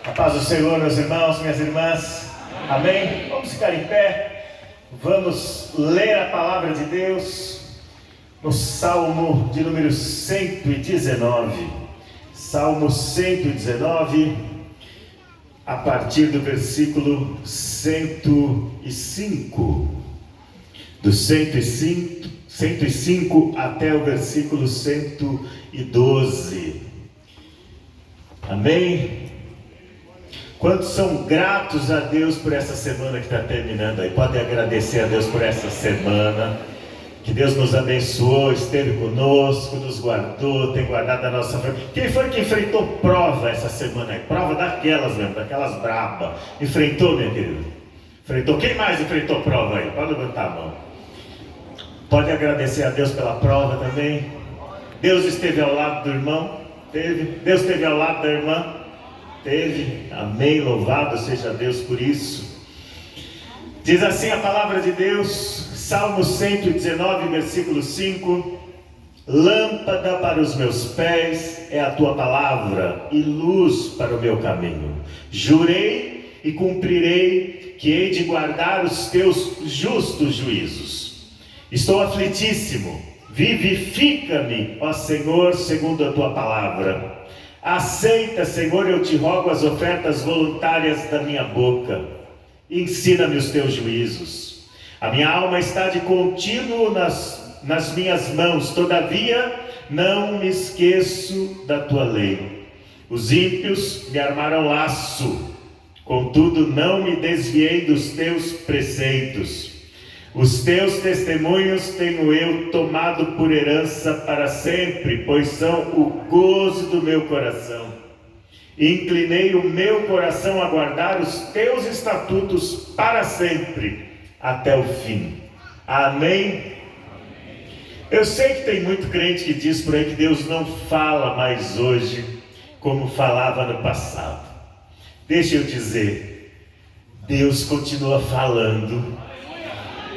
A paz do Senhor, meus irmãos, minhas irmãs. Amém? Vamos ficar em pé. Vamos ler a palavra de Deus no Salmo de número 119. Salmo 119, a partir do versículo 105. Do 105 até o versículo 112. Amém? Quantos são gratos a Deus por essa semana que está terminando aí? Podem agradecer a Deus por essa semana, que Deus nos abençoou, esteve conosco, nos guardou, tem guardado a nossa família. Quem foi que enfrentou prova essa semana aí? Prova daquelas mesmo, daquelas brabas. Enfrentou, minha querida? Enfrentou. Quem mais enfrentou prova aí? Pode levantar a mão. Pode agradecer a Deus pela prova também. Deus esteve ao lado do irmão? Teve. Deus esteve ao lado da irmã? Teve. Amém, louvado seja Deus por isso. Diz assim a palavra de Deus, Salmo 119, versículo 5: Lâmpada para os meus pés é a tua palavra e luz para o meu caminho. Jurei e cumprirei que hei de guardar os teus justos juízos. Estou aflitíssimo, vivifica-me, ó Senhor, segundo a tua palavra. Aceita, Senhor, eu te rogo as ofertas voluntárias da minha boca. Ensina-me os teus juízos. A minha alma está de contínuo nas minhas mãos, todavia não me esqueço da tua lei. Os ímpios me armaram laço, contudo não me desviei dos teus preceitos. Os teus testemunhos tenho eu tomado por herança para sempre, pois são o gozo do meu coração. Inclinei o meu coração a guardar os teus estatutos para sempre, até o fim. Amém? Eu sei que tem muito crente que diz por aí que Deus não fala mais hoje como falava no passado. Deixa eu dizer, Deus continua falando.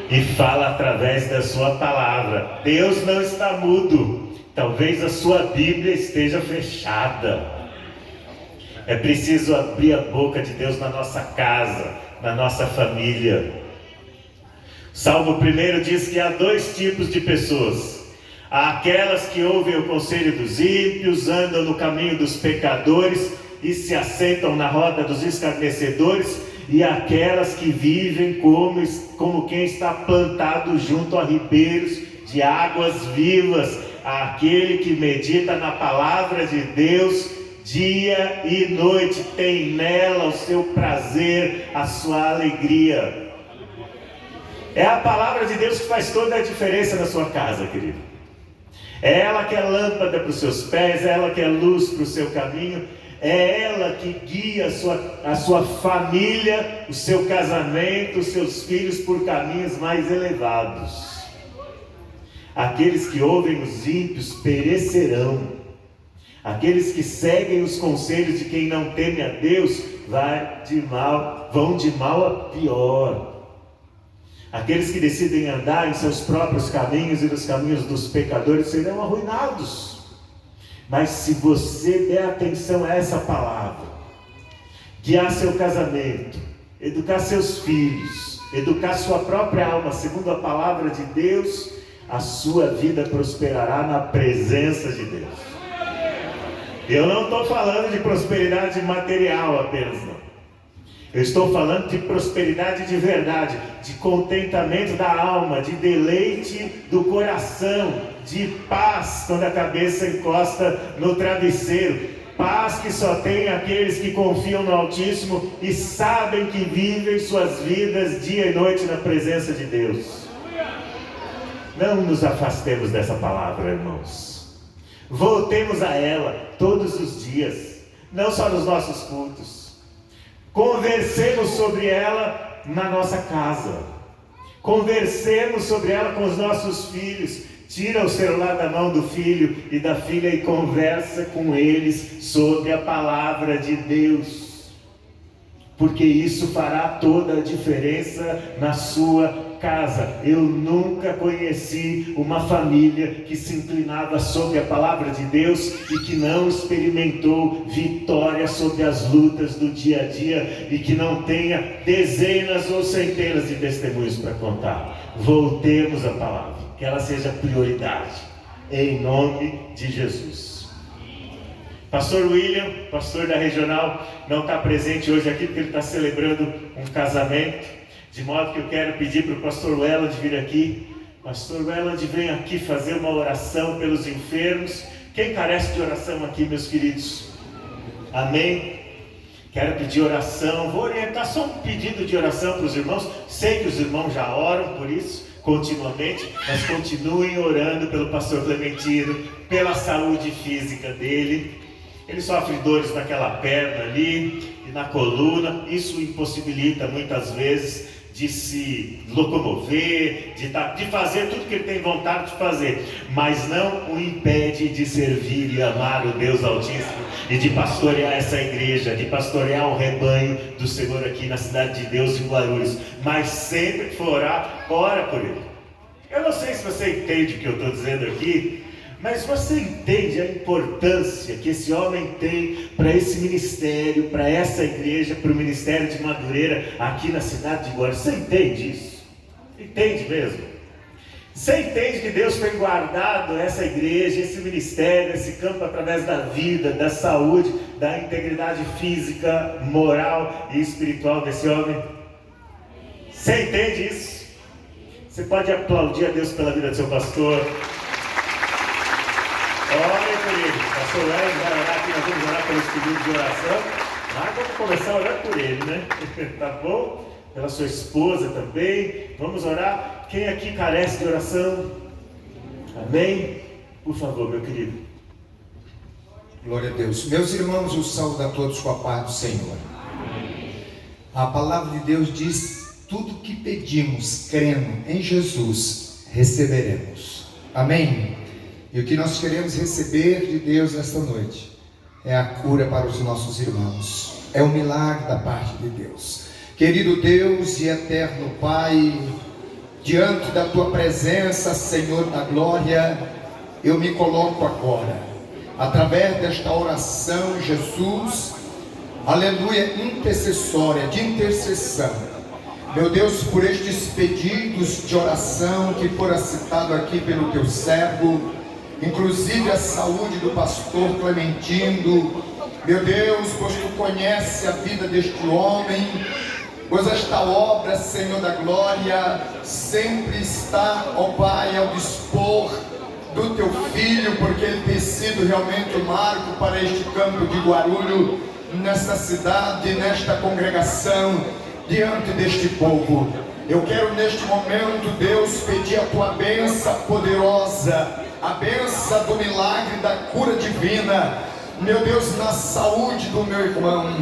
E fala através da sua palavra. Deus não está mudo. Talvez a sua Bíblia esteja fechada. É preciso abrir a boca de Deus na nossa casa, na nossa família. Salmo 1 diz que há dois tipos de pessoas. Há aquelas que ouvem o conselho dos ímpios, andam no caminho dos pecadores e se assentam na roda dos escarnecedores, e aquelas que vivem como quem está plantado junto a ribeiros de águas vivas, aquele que medita na palavra de Deus dia e noite, tem nela o seu prazer, a sua alegria. É a palavra de Deus que faz toda a diferença na sua casa, querido. É ela que é lâmpada para os seus pés, é ela que é luz para o seu caminho. É ela que guia a sua família, o seu casamento, os seus filhos por caminhos mais elevados. Aqueles que ouvem os ímpios perecerão. Aqueles que seguem os conselhos de quem não teme a Deus vão de mal a pior. Aqueles que decidem andar em seus próprios caminhos e nos caminhos dos pecadores serão arruinados. Mas se você der atenção a essa palavra, guiar seu casamento, educar seus filhos, educar sua própria alma, segundo a palavra de Deus, a sua vida prosperará na presença de Deus. Eu não estou falando de prosperidade material apenas, não. Eu estou falando de prosperidade de verdade, de contentamento da alma, de deleite do coração, de paz quando a cabeça encosta no travesseiro. Paz que só tem aqueles que confiam no Altíssimo e sabem que vivem suas vidas dia e noite na presença de Deus. Não nos afastemos dessa palavra, irmãos. Voltemos a ela todos os dias, não só nos nossos cultos. Conversemos sobre ela na nossa casa. Conversemos sobre ela com os nossos filhos. Tira o celular da mão do filho e da filha e conversa com eles sobre a palavra de Deus. Porque isso fará toda a diferença na sua casa. Eu nunca conheci uma família que se inclinava sobre a palavra de Deus e que não experimentou vitória sobre as lutas do dia a dia e que não tenha dezenas ou centenas de testemunhos para contar. Voltemos à palavra, que ela seja prioridade, em nome de Jesus. Pastor William, pastor da regional, não está presente hoje aqui porque ele está celebrando um casamento, de modo que eu quero pedir para o pastor Welland vir aqui. Pastor Welland, vem aqui fazer uma oração pelos enfermos. Quem carece de oração aqui, meus queridos? Amém? Quero pedir oração, vou orientar só um pedido de oração para os irmãos. Sei que os irmãos já oram por isso continuamente, mas continuem orando pelo pastor Clementino, pela saúde física dele. Ele sofre dores naquela perna ali e na coluna. Isso impossibilita muitas vezes de se locomover, de fazer tudo que ele tem vontade de fazer, mas não o impede de servir e amar o Deus Altíssimo e de pastorear essa igreja, de pastorear o rebanho do Senhor aqui na cidade de Deus, em Guarulhos. Mas sempre que for orar, ora por ele. Eu não sei se você entende o que eu estou dizendo aqui, mas você entende a importância que esse homem tem para esse ministério, para essa igreja, para o ministério de Madureira aqui na cidade de Guarulhos? Você entende isso? Entende mesmo? Você entende que Deus tem guardado essa igreja, esse ministério, esse campo através da vida, da saúde, da integridade física, moral e espiritual desse homem? Você entende isso? Você pode aplaudir a Deus pela vida do seu pastor. Ore por ele. Pastor Léo vai orar aqui, nós vamos orar pelos pedidos de oração. Mas vamos começar a orar por ele, né? Tá bom? Pela sua esposa também. Vamos orar. Quem aqui carece de oração? Amém? Por favor, meu querido. Glória a Deus. Meus irmãos, eu saúdo a todos com a paz do Senhor. A palavra de Deus diz: tudo que pedimos, crendo em Jesus, receberemos. Amém? E o que nós queremos receber de Deus nesta noite é a cura para os nossos irmãos. É um milagre da parte de Deus. Querido Deus e eterno Pai, diante da Tua presença, Senhor da glória, eu me coloco agora, através desta oração, Jesus, aleluia, intercessória, de intercessão. Meu Deus, por estes pedidos de oração que foram citados aqui pelo Teu servo, inclusive a saúde do pastor Clementino, meu Deus, pois Tu conhece a vida deste homem, pois esta obra, Senhor da glória, sempre está, ó Pai, ao dispor do Teu Filho, porque Ele tem sido realmente o marco para este campo de Guarulhos, nesta cidade, nesta congregação, diante deste povo. Eu quero neste momento, Deus, pedir a Tua bênção poderosa, a bênção do milagre da cura divina, meu Deus, na saúde do meu irmão,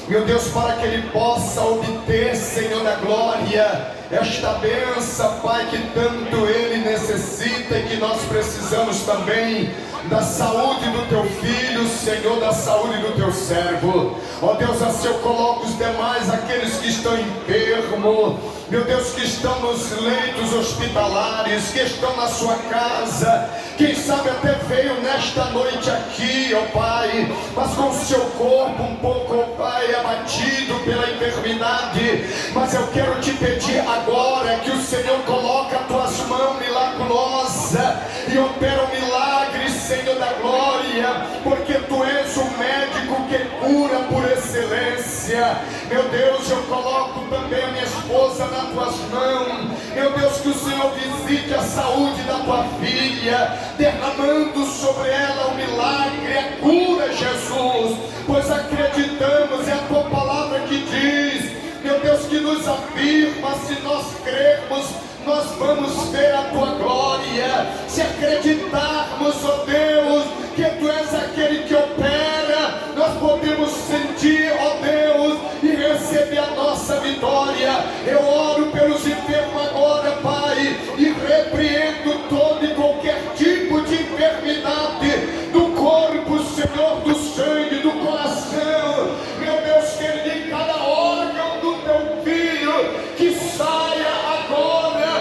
meu Deus, para que ele possa obter, Senhor da glória, esta bênção, Pai, que tanto ele necessita e que nós precisamos também, da saúde do Teu Filho, Senhor, da saúde do Teu servo. Ó Deus, assim eu coloco os demais, aqueles que estão enfermos, meu Deus, que estão nos leitos hospitalares, que estão na sua casa, quem sabe até veio nesta noite aqui, ó Pai, mas com o seu corpo um pouco, ó Pai, abatido pela enfermidade. Mas eu quero te pedir agora que o Senhor coloque as Tuas mãos milagrosas e opera um milagre, Senhor da glória, porque Tu és o médico que cura por excelência. Meu Deus, eu coloco também a minha esposa nas Tuas mãos. Meu Deus, que o Senhor visite a saúde da Tua filha, derramando sobre ela o milagre, a cura, Jesus, pois acreditamos, é a Tua palavra que diz, meu Deus, que nos afirma, se nós crermos, nós vamos ver a Tua glória. Se acreditarmos, ó Deus, que Tu és aquele que opera, nós podemos sentir, ó Deus, e receber a nossa vitória. Eu oro pelos enfermos agora, Pai, e repreendo todo e qualquer tipo de enfermidade do corpo, Senhor, do sangue, do coração. Meu Deus querido, em cada órgão do Teu Filho, que saia agora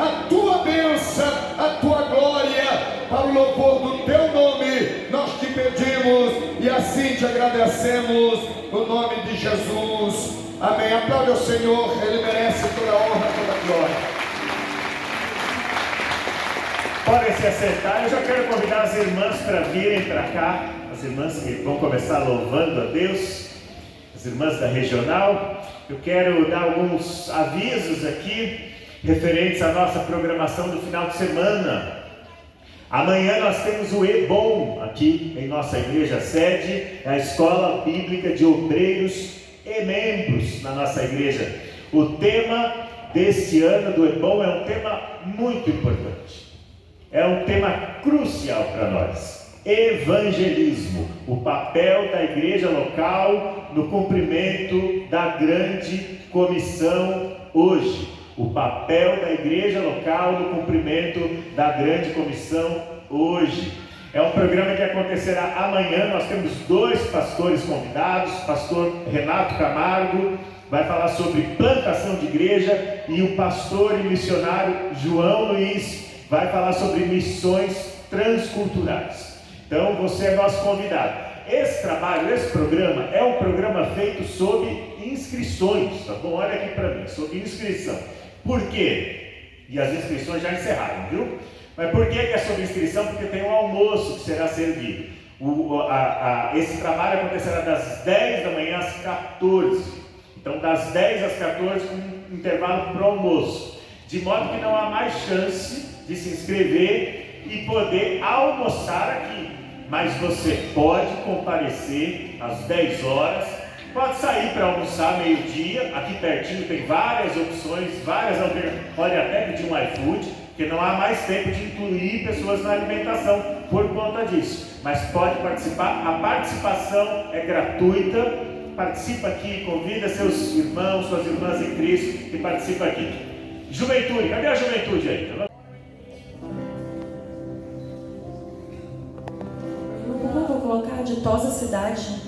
a tua bênção, a tua glória, para o louvor do teu nome, nós te pedimos e assim te agradecemos, no nome de Jesus, amém. Aplaude ao Senhor, Ele merece toda a honra, toda a glória. Podem se assentar. Eu já quero convidar as irmãs para virem para cá, as irmãs que vão começar louvando a Deus, as irmãs da regional. Eu quero dar alguns avisos aqui referentes à nossa programação do final de semana. Amanhã nós temos o EBOM aqui em nossa igreja sede, a Escola Bíblica de Obreiros e Membros na nossa igreja. O tema deste ano do EBOM é um tema muito importante, é um tema crucial para nós: evangelismo, o papel da igreja local no cumprimento da grande comissão hoje. O papel da igreja local no cumprimento da grande comissão hoje. É um programa que acontecerá amanhã. Nós temos 2 pastores convidados. Pastor Renato Camargo vai falar sobre plantação de igreja, e o pastor e missionário João Luiz vai falar sobre missões transculturais. Então você é nosso convidado. Esse trabalho, esse programa é um programa feito sob inscrições, tá bom? Olha aqui para mim, sob inscrição. Por quê? E as inscrições já encerraram, viu? Mas por que é sob inscrição? Porque tem um almoço que será servido. Esse trabalho acontecerá das 10 da manhã às 14. Então, das 10 às 14, um intervalo para o almoço. De modo que não há mais chance de se inscrever e poder almoçar aqui. Mas você pode comparecer às 10 horas, pode sair para almoçar meio-dia. Aqui pertinho tem várias opções, várias alternativas. Pode até pedir um iFood, porque não há mais tempo de incluir pessoas na alimentação por conta disso. Mas pode participar, a participação é gratuita. Participa aqui, convida seus irmãos, suas irmãs em Cristo que participa aqui. Juventude, cadê a juventude aí? Eu vou colocar Ditosa Cidade.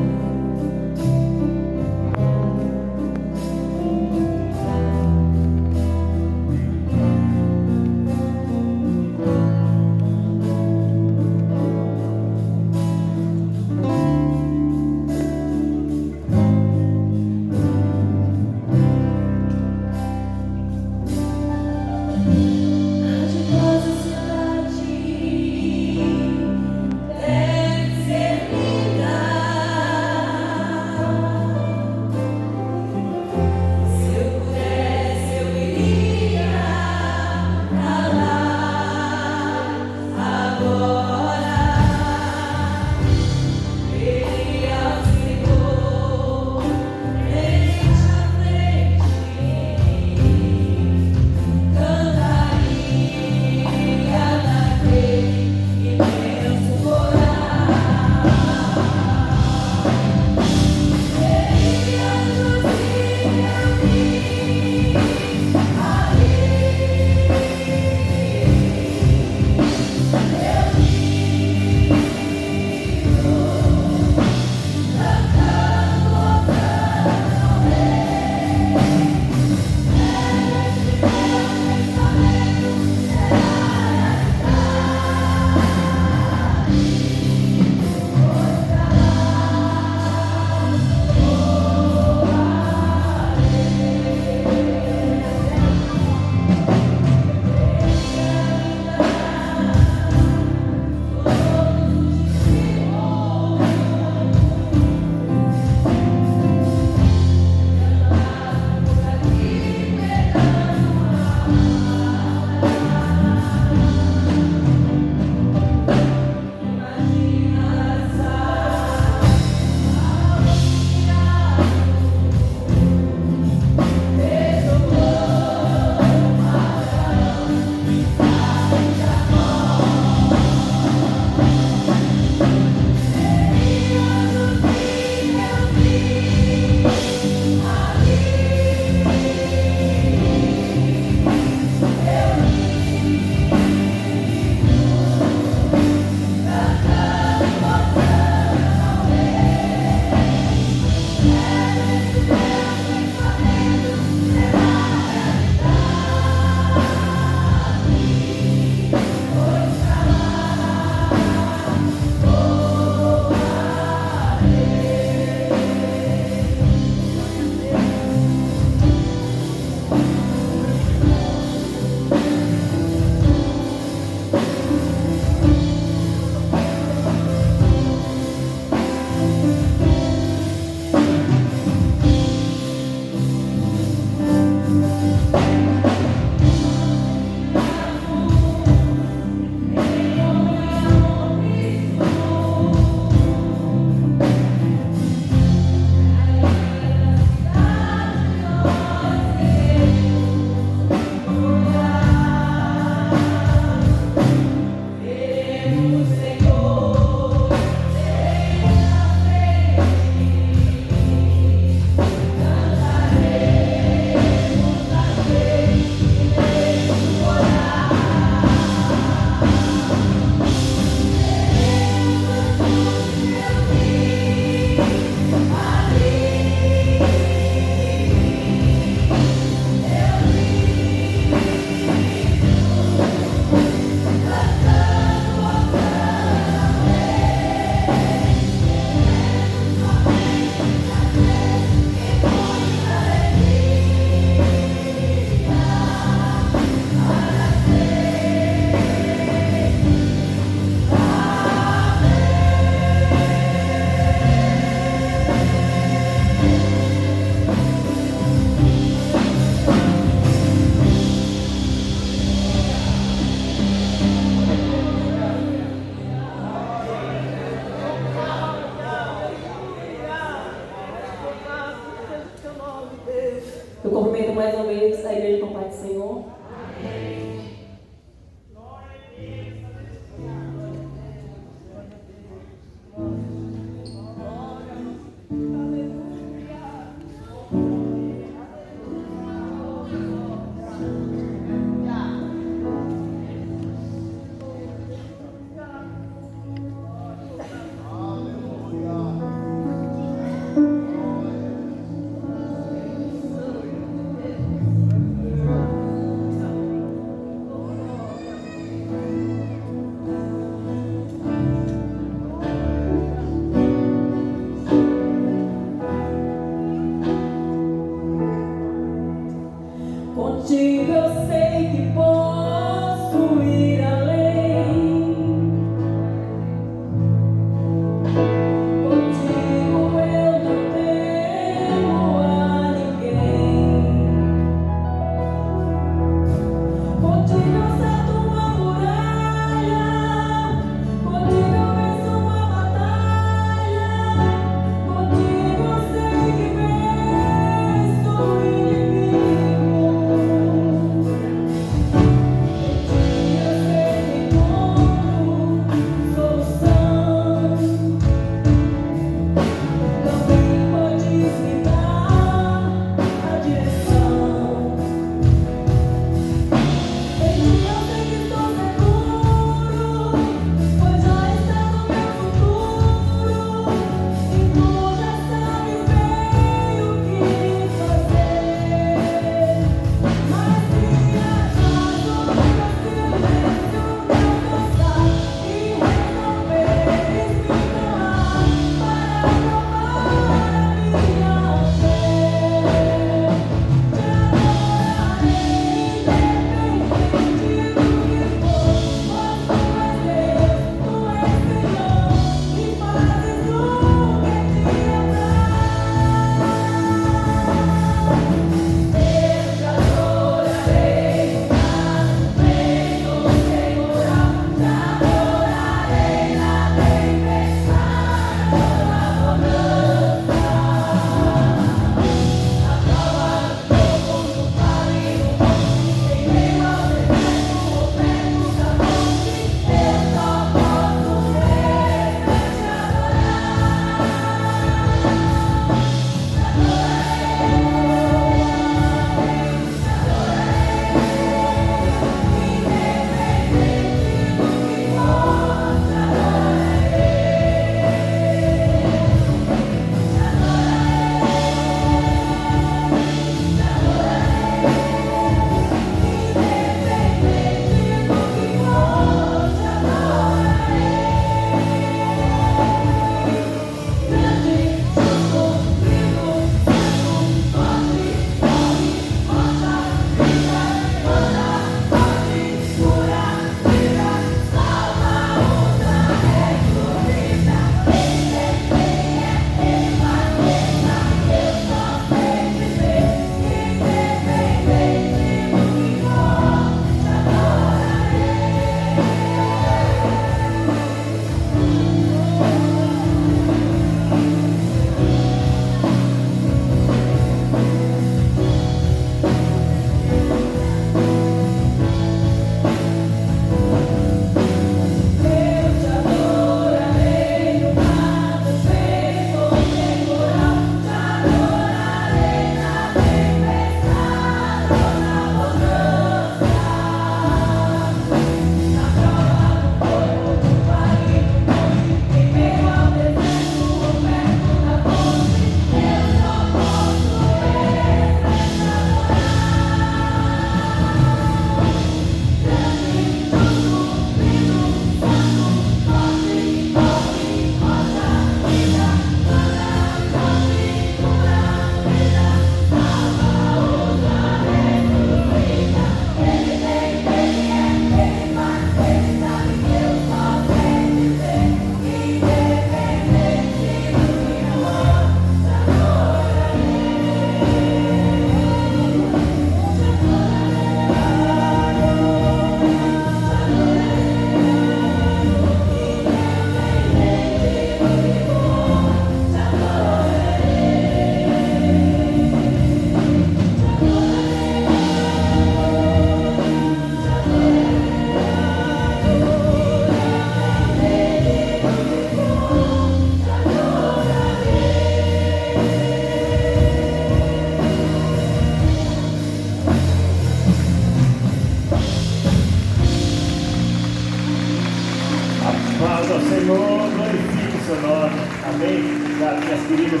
ao Senhor, glorifique o seu nome. Amém. Obrigado, minhas queridas.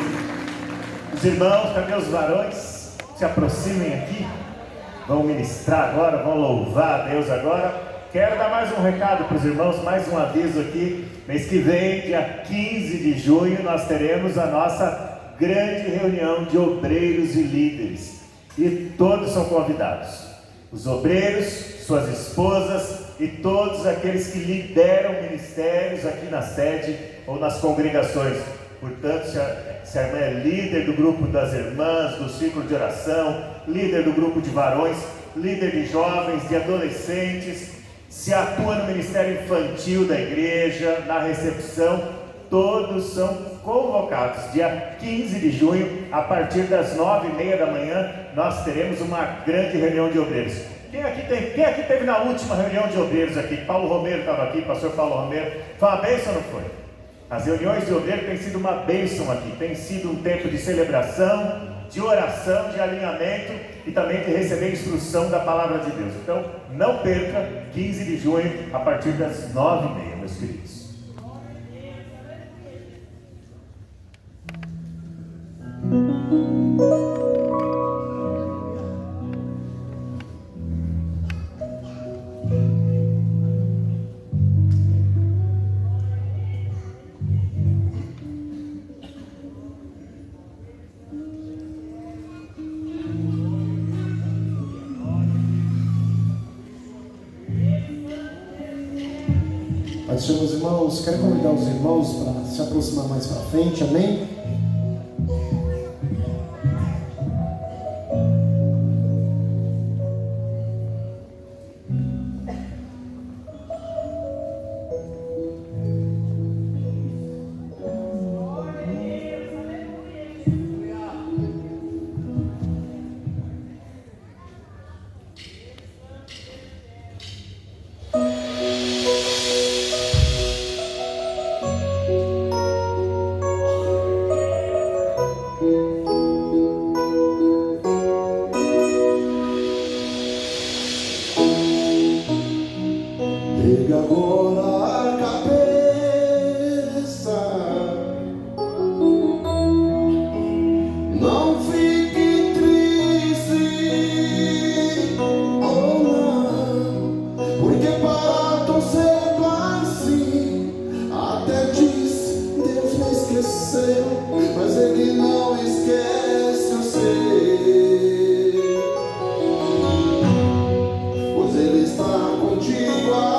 Os irmãos, cadê os varões? Se aproximem aqui. Vão ministrar agora, vão louvar a Deus agora. Quero dar mais um recado para os irmãos, mais um aviso aqui. Mês que vem, dia 15 de junho, nós teremos a nossa grande reunião de obreiros e líderes. E todos são convidados. Os obreiros, suas esposas e todos aqueles que lideram ministérios aqui na sede ou nas congregações. Portanto, se a irmã é líder do grupo das irmãs, do círculo de oração, líder do grupo de varões, líder de jovens, de adolescentes, se atua no ministério infantil da igreja, na recepção, todos são convocados. Dia 15 de junho, a partir das 9h30 da manhã, nós teremos uma grande reunião de obreiros. Quem aqui teve na última reunião de obreiros aqui? Paulo Romero estava aqui, pastor Paulo Romero. Foi uma bênção ou não foi? As reuniões de obreiros têm sido uma bênção aqui. Tem sido um tempo de celebração, de oração, de alinhamento e também de receber instrução da palavra de Deus. Então, não perca, 15 de junho, a partir das 9h30, meus queridos. Pai do Senhor, meus irmãos, quero convidar os irmãos para se aproximar mais para frente, amém? Erga agora a cabeça, não fique triste, oh não, porque para tão cedo assim, até disse, Deus me esqueceu, mas Ele não esquece, eu sei, pois Ele está contigo aí.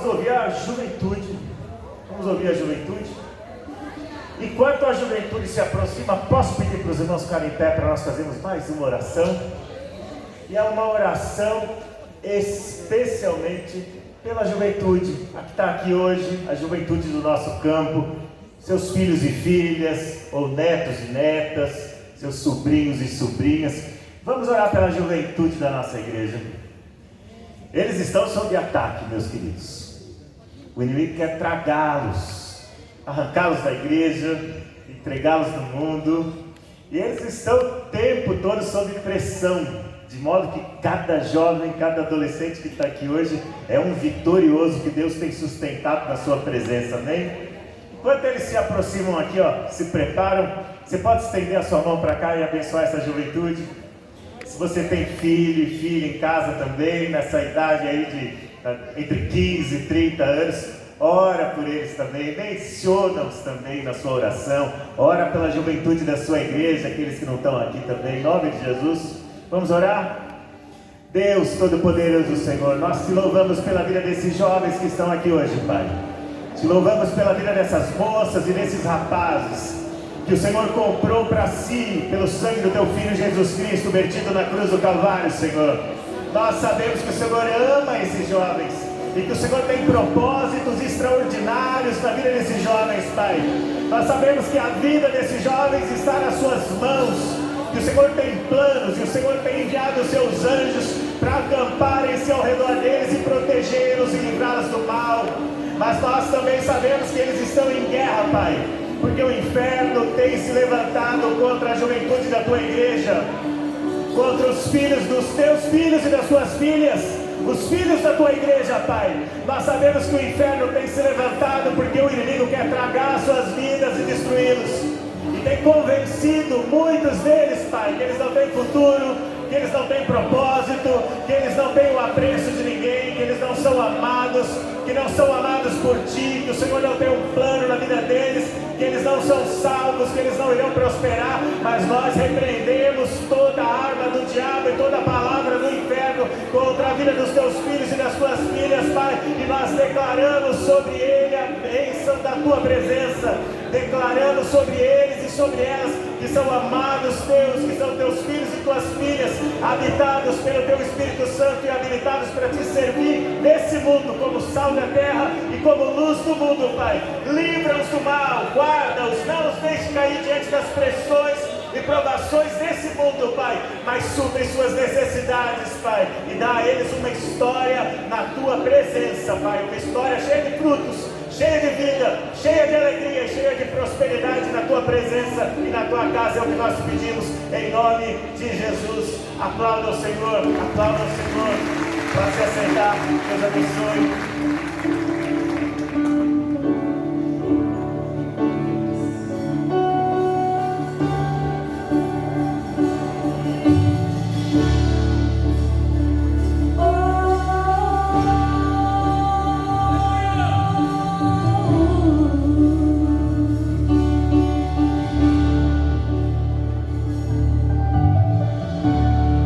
vamos ouvir a juventude. Vamos ouvir a juventude. Enquanto a juventude se aproxima, posso pedir para os irmãos ficarem em pé para nós fazermos mais uma oração. E é uma oração especialmente pela juventude, a que está aqui hoje, a juventude do nosso campo, seus filhos e filhas, ou netos e netas, seus sobrinhos e sobrinhas. Vamos orar pela juventude da nossa igreja. Eles estão sob ataque, meus queridos. O inimigo quer tragá-los, arrancá-los da igreja, entregá-los no mundo. E eles estão o tempo todo sob pressão, de modo que cada jovem, cada adolescente que está aqui hoje é um vitorioso que Deus tem sustentado na sua presença, amém? Enquanto eles se aproximam aqui, ó, se preparam, você pode estender a sua mão para cá e abençoar essa juventude. Se você tem filho e filha em casa também, nessa idade aí de entre 15 e 30 anos, ora por eles também, menciona-os também na sua oração, ora pela juventude da sua igreja, aqueles que não estão aqui também, em nome de Jesus. Vamos orar? Deus Todo-Poderoso, Senhor, nós te louvamos pela vida desses jovens que estão aqui hoje, Pai. Te louvamos pela vida dessas moças e desses rapazes que o Senhor comprou para si pelo sangue do teu Filho Jesus Cristo vertido na cruz do Calvário, Senhor. Nós sabemos que o Senhor ama esses jovens e que o Senhor tem propósitos extraordinários na vida desses jovens, Pai. Nós sabemos que a vida desses jovens está nas suas mãos, que o Senhor tem planos, e o Senhor tem enviado os seus anjos para acamparem-se ao redor deles e protegê-los e livrá-los do mal. Mas nós também sabemos que eles estão em guerra, Pai, porque o inferno tem se levantado contra a juventude da tua igreja, contra os filhos dos teus filhos e das suas filhas, os filhos da tua igreja, Pai. Nós sabemos que o inferno tem se levantado porque o inimigo quer tragar as suas vidas e destruí-los. Tem convencido muitos deles, Pai, que eles não têm futuro, que eles não têm propósito, que eles não têm o apreço de ninguém, que eles não são amados, que não são amados por Ti, que o Senhor não tem um plano na vida deles, que eles não são salvos, que eles não irão prosperar. Mas nós repreendemos toda a arma do diabo e toda a palavra do inferno contra a vida dos Teus filhos e das Tuas filhas, Pai, e nós declaramos sobre ele a bênção da Tua presença, declarando sobre eles e sobre elas que são amados Teus, que são Teus filhos e Tuas filhas, habitados pelo Teu Espírito Santo e habilitados para Te servir nesse mundo como sal da terra e como luz do mundo, Pai. Livra-os do mal, guarda-os, não os deixe cair diante das pressões e provações desse mundo, Pai, mas supre suas necessidades, Pai, e dá a eles uma história na Tua presença, Pai, uma história cheia de frutos, cheia de vida, cheia de alegria, cheia de prosperidade na Tua presença e na Tua casa. É o que nós pedimos em nome de Jesus. Aplauda o Senhor, aplauda o Senhor. Pode se assentar, Deus abençoe.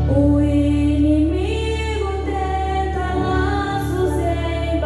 O inimigo tenta laços em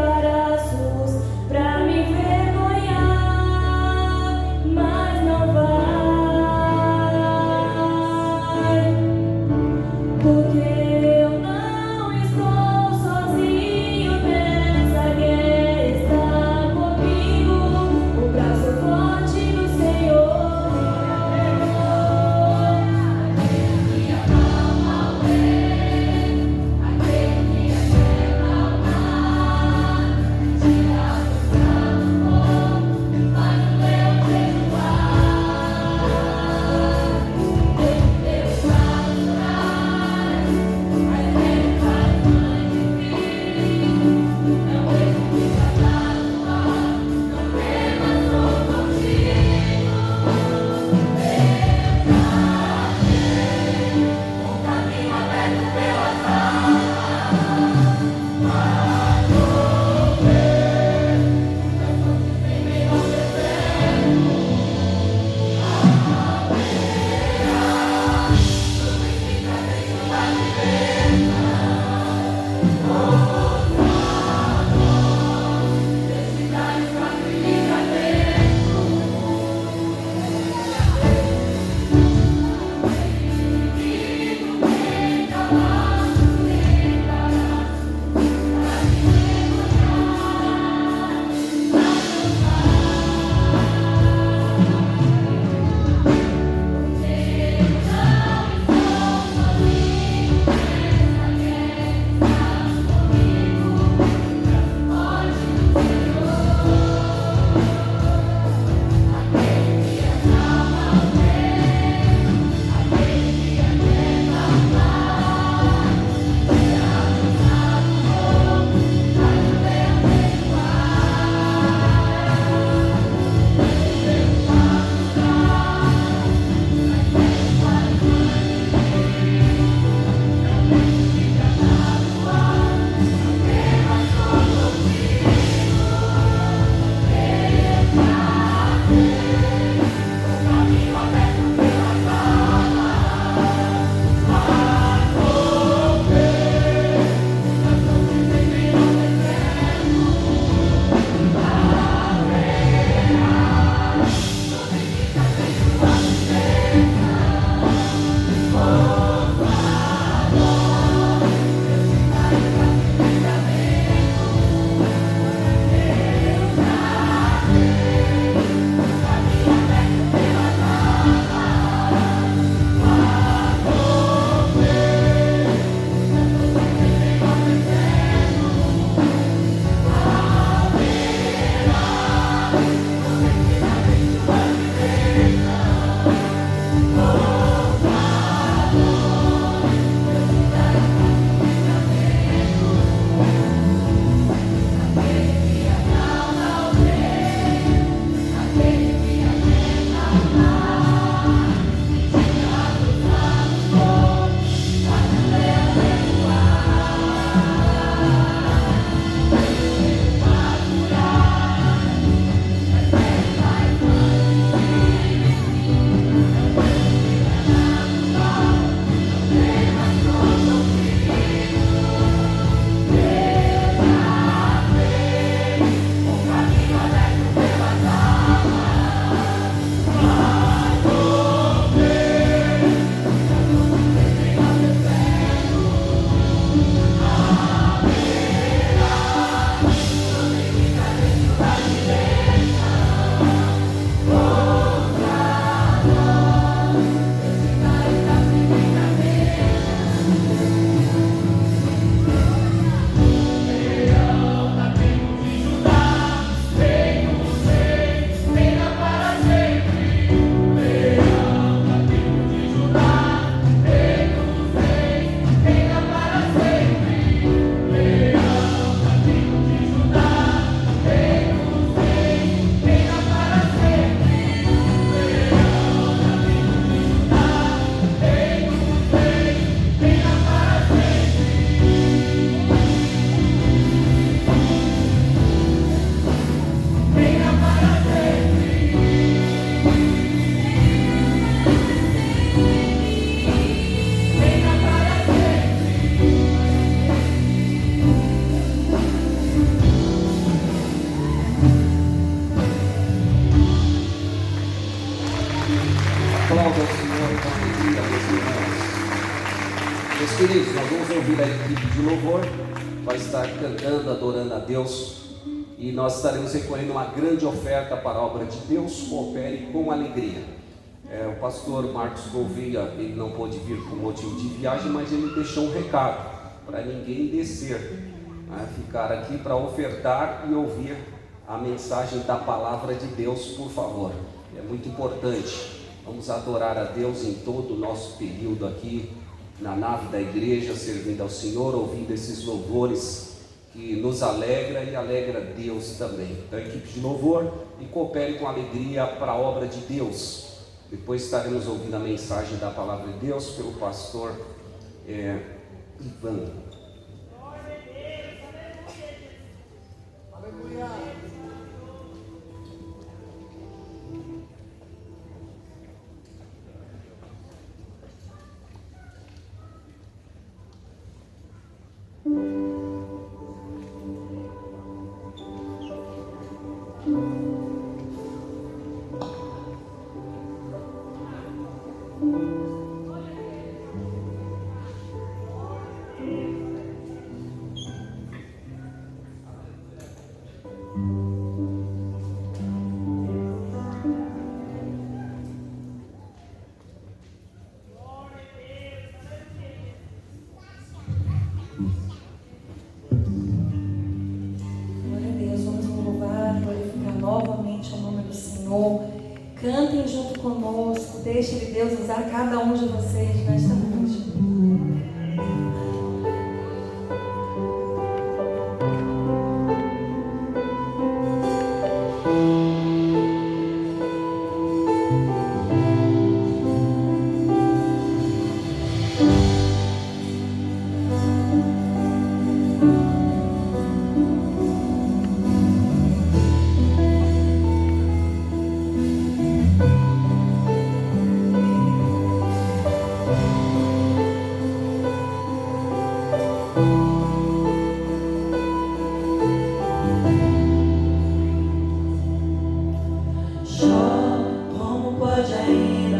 Aplauda ao Senhor com alegria, meus irmãos. Meus queridos, nós vamos ouvir a equipe de louvor, vai estar cantando, adorando a Deus, e nós estaremos recolhendo uma grande oferta para a obra de Deus. Coopere com alegria. O pastor Marcos Gouveia, ele não pôde vir por motivo de viagem, mas ele deixou um recado para ninguém descer, ficar aqui para ofertar e ouvir a mensagem da palavra de Deus, por favor. É muito importante. Vamos adorar a Deus em todo o nosso período aqui na nave da igreja, servindo ao Senhor, ouvindo esses louvores que nos alegra e alegra Deus também. Então, equipe de louvor, e coopere com alegria para a obra de Deus. Depois estaremos ouvindo a mensagem da palavra de Deus pelo pastor Ivan. Aleluia. Cantem junto conosco, deixe Deus usar cada um de vocês nesta noite. Dele.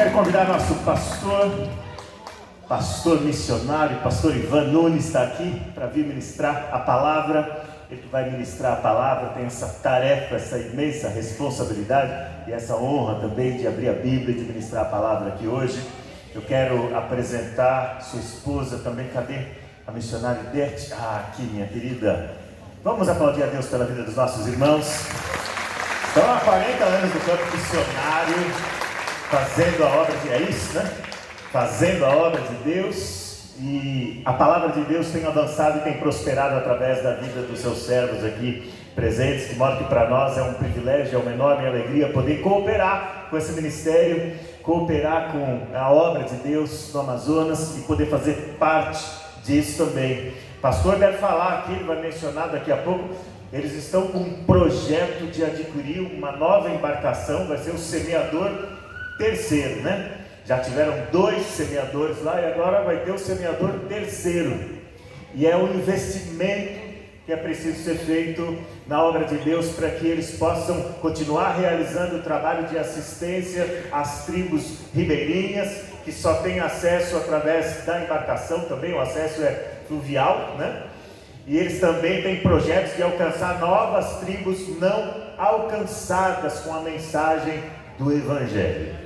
quero convidar nosso pastor missionário, pastor Ivan Nunes está aqui para vir ministrar a palavra. Ele vai ministrar a palavra, tem essa tarefa, essa imensa responsabilidade e essa honra também de abrir a Bíblia e de ministrar a palavra aqui hoje. Eu quero apresentar sua esposa também. Cadê a missionária Beth? Aqui, minha querida. Vamos aplaudir a Deus pela vida dos nossos irmãos. Estão há 40 anos no campo missionário, fazendo a obra de... É isso, né? Fazendo a obra de Deus. E a palavra de Deus tem avançado e tem prosperado através da vida dos seus servos aqui presentes, de modo que para nós é um privilégio, é uma enorme alegria poder cooperar com esse ministério, cooperar com a obra de Deus no Amazonas e poder fazer parte disso também. O pastor deve falar aqui, ele vai mencionar daqui a pouco, eles estão com um projeto de adquirir uma nova embarcação, vai ser o semeador terceiro, né? Já tiveram 2 semeadores lá e agora vai ter o semeador terceiro. E é um investimento que é preciso ser feito na obra de Deus para que eles possam continuar realizando o trabalho de assistência às tribos ribeirinhas, que só têm acesso através da embarcação também, o acesso é fluvial, né? E eles também têm projetos de alcançar novas tribos não alcançadas com a mensagem do Evangelho.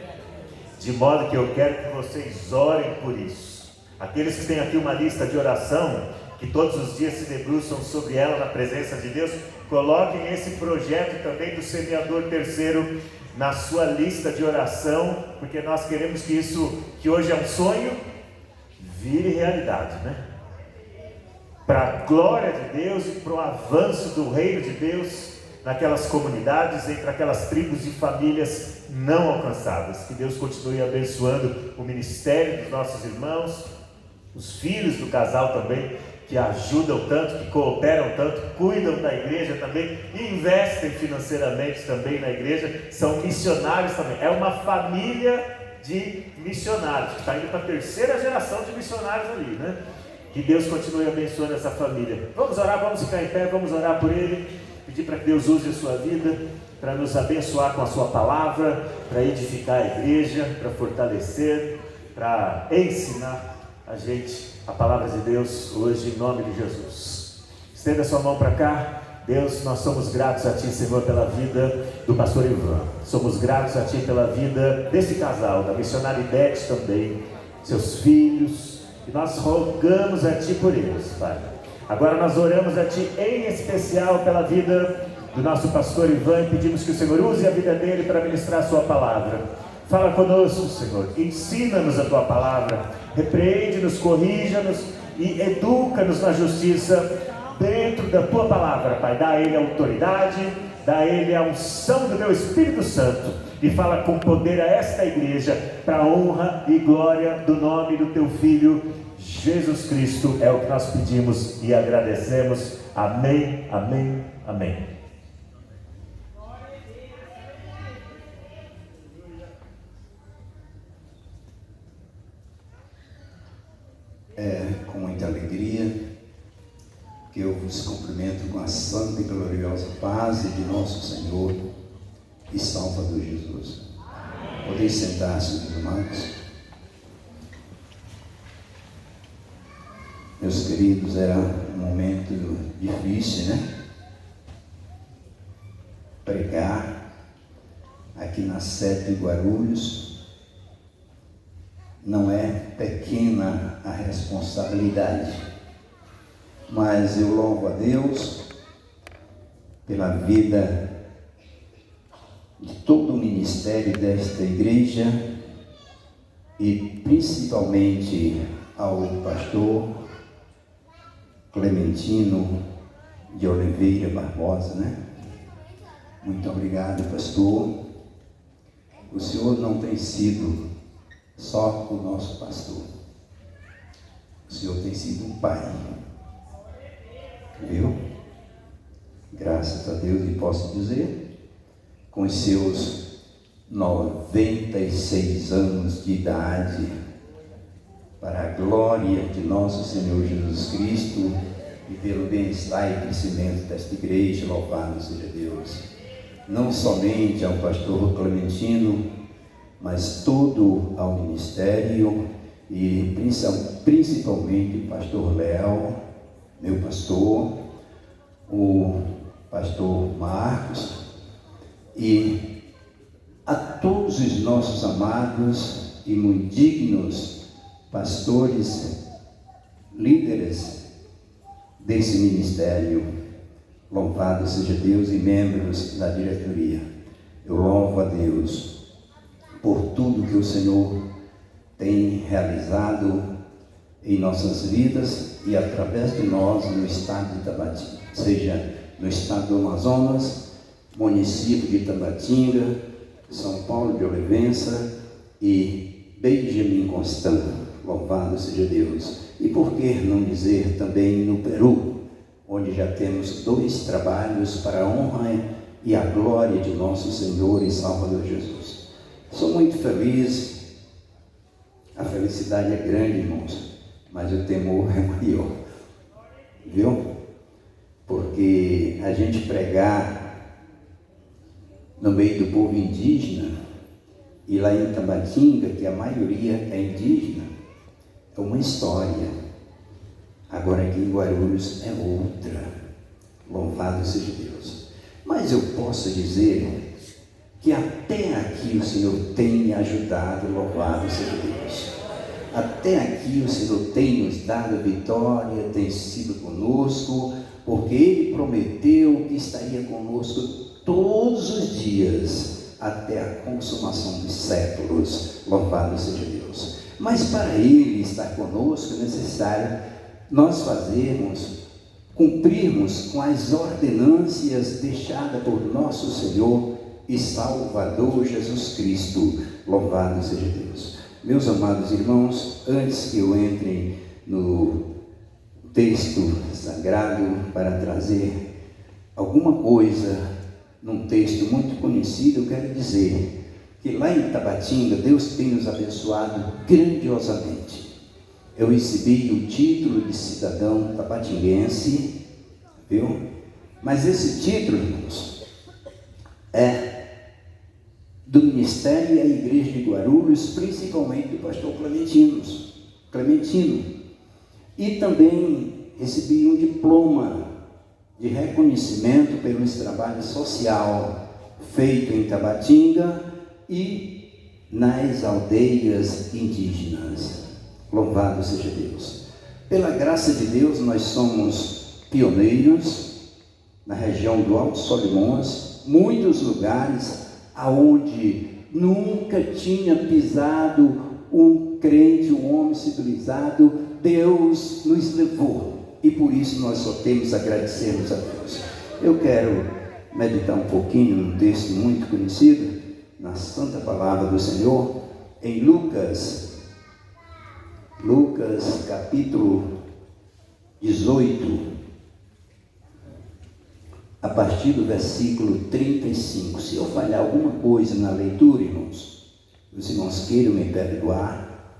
De modo que eu quero que vocês orem por isso. Aqueles que têm aqui uma lista de oração, que todos os dias se debruçam sobre ela na presença de Deus, coloquem esse projeto também do semeador terceiro na sua lista de oração, porque nós queremos que isso, que hoje é um sonho, vire realidade, né? Para a glória de Deus e para o avanço do reino de Deus naquelas comunidades, entre aquelas tribos e famílias não alcançadas. Que Deus continue abençoando o ministério dos nossos irmãos, os filhos do casal também, que ajudam tanto, que cooperam tanto, cuidam da igreja também, investem financeiramente também na igreja, são missionários também. É uma família de missionários, que está indo para a 3ª geração de missionários ali, né? Que Deus continue abençoando essa família. Vamos orar, vamos ficar em pé, vamos orar por ele. Pedir para que Deus use a sua vida, para nos abençoar com a sua palavra, para edificar a igreja, para fortalecer, para ensinar a gente a palavra de Deus hoje, em nome de Jesus. Estenda a sua mão para cá. Deus, nós somos gratos a Ti, Senhor, pela vida do pastor Ivan. Somos gratos a Ti pela vida desse casal, da missionária Beth também, seus filhos, e nós rogamos a Ti por eles, Pai. Agora nós oramos a Ti em especial pela vida do nosso pastor Ivan e pedimos que o Senhor use a vida dele para ministrar a Sua palavra. Fala conosco, Senhor, ensina-nos a Tua palavra, repreende-nos, corrija-nos e educa-nos na justiça dentro da Tua palavra, Pai. Dá a Ele a autoridade, dá a Ele a unção do Teu Espírito Santo e fala com poder a esta igreja para a honra e glória do nome do Teu Filho Jesus Cristo. É o que nós pedimos e agradecemos. Amém, amém, amém. É com muita alegria que eu vos cumprimento com a santa e gloriosa paz de nosso Senhor e Salvador Jesus. Podeis sentar-se, meus irmãos. Meus queridos, era um momento difícil, né? Pregar aqui na sede de Guarulhos não é pequena a responsabilidade, mas eu louvo a Deus pela vida de todo o ministério desta igreja e principalmente ao pastor Clementino de Oliveira Barbosa, né? Muito obrigado, pastor. O senhor não tem sido só o nosso pastor. O senhor tem sido um pai. Viu? Graças a Deus, e posso dizer, com os seus 96 anos de idade, para a glória de nosso Senhor Jesus Cristo e pelo bem-estar e crescimento desta igreja, louvado seja Deus. Não somente ao pastor Clementino, mas todo ao ministério e principalmente o pastor Léo, meu pastor, o pastor Marcos e a todos os nossos amados e muito dignos pastores, líderes desse ministério. Louvado seja Deus e membros da diretoria. Eu louvo a Deus por tudo que o Senhor tem realizado em nossas vidas e através de nós no estado de Tabatinga, seja no estado do Amazonas, município de Tabatinga, São Paulo de Olivença e Benjamin Constant. Louvado seja Deus. E por que não dizer também no Peru, onde já temos 2 trabalhos para a honra e a glória de nosso Senhor e Salvador Jesus. Sou muito feliz. A felicidade é grande, irmãos, mas o temor é maior, viu? Porque a gente pregar no meio do povo indígena, e lá em Tabatinga, que a maioria é indígena, é uma história. Agora aqui em Guarulhos é outra. Louvado seja Deus. Mas eu posso dizer que até aqui o Senhor tem me ajudado, louvado seja Deus. Até aqui o Senhor tem nos dado vitória, tem sido conosco, porque Ele prometeu que estaria conosco todos os dias, até a consumação dos séculos, louvado seja Deus. Mas para Ele estar conosco é necessário nós cumprirmos com as ordenâncias deixadas por nosso Senhor e Salvador Jesus Cristo, louvado seja Deus. Meus amados irmãos, antes que eu entre no texto sagrado para trazer alguma coisa num texto muito conhecido, eu quero dizer que lá em Tabatinga Deus tem nos abençoado grandiosamente. Eu recebi o título de cidadão tabatinguense, viu? Mas esse título, irmãos, é do Ministério e a Igreja de Guarulhos, principalmente do pastor Clementino. E também recebi um diploma de reconhecimento pelo trabalho social feito em Tabatinga e nas aldeias indígenas. Louvado seja Deus. Pela graça de Deus, nós somos pioneiros na região do Alto Solimões, muitos lugares aonde nunca tinha pisado um crente, um homem civilizado. Deus nos levou e por isso nós só temos a agradecermos a Deus. Eu quero meditar um pouquinho num texto muito conhecido, na Santa Palavra do Senhor, em Lucas capítulo 18, a partir do versículo 35. Se eu falhar alguma coisa na leitura, irmãos, os irmãos queiram me perdoar,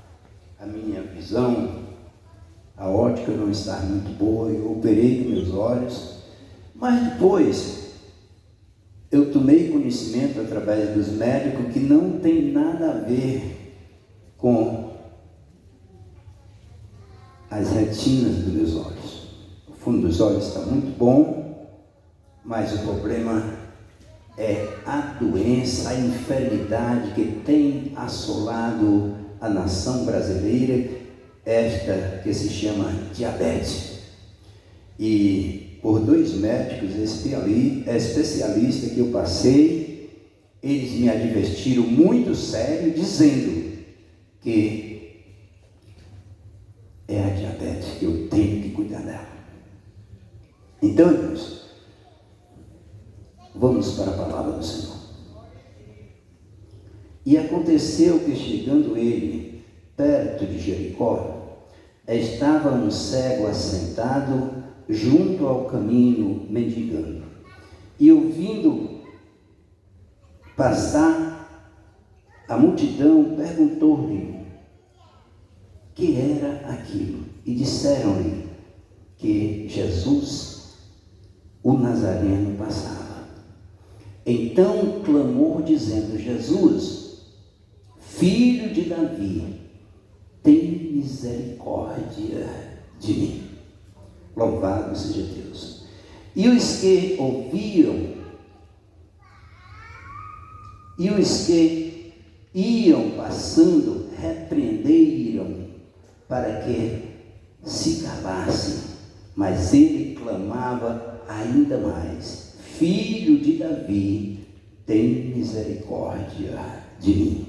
a minha visão, a ótica não está muito boa, eu operei nos meus olhos, mas depois eu tomei conhecimento através dos médicos que não tem nada a ver com as retinas dos meus olhos. O fundo dos olhos está muito bom, mas o problema é a doença, a enfermidade que tem assolado a nação brasileira, esta que se chama diabetes. E por 2 médicos especialistas que eu passei, eles me advertiram muito sério, dizendo que é a diabetes que eu tenho que cuidar dela. Então, irmãos, vamos para a palavra do Senhor. E aconteceu que, chegando ele perto de Jericó, estava um cego assentado junto ao caminho mendigando. E ouvindo passar a multidão, perguntou-lhe que era aquilo. E disseram-lhe que Jesus, o Nazareno, passava. Então clamou dizendo: Jesus, Filho de Davi, tem misericórdia de mim. Louvado seja Deus. E os que ouviam, e os que iam passando, repreenderam para que se calasse, mas ele clamava ainda mais: Filho de Davi, tem misericórdia de mim.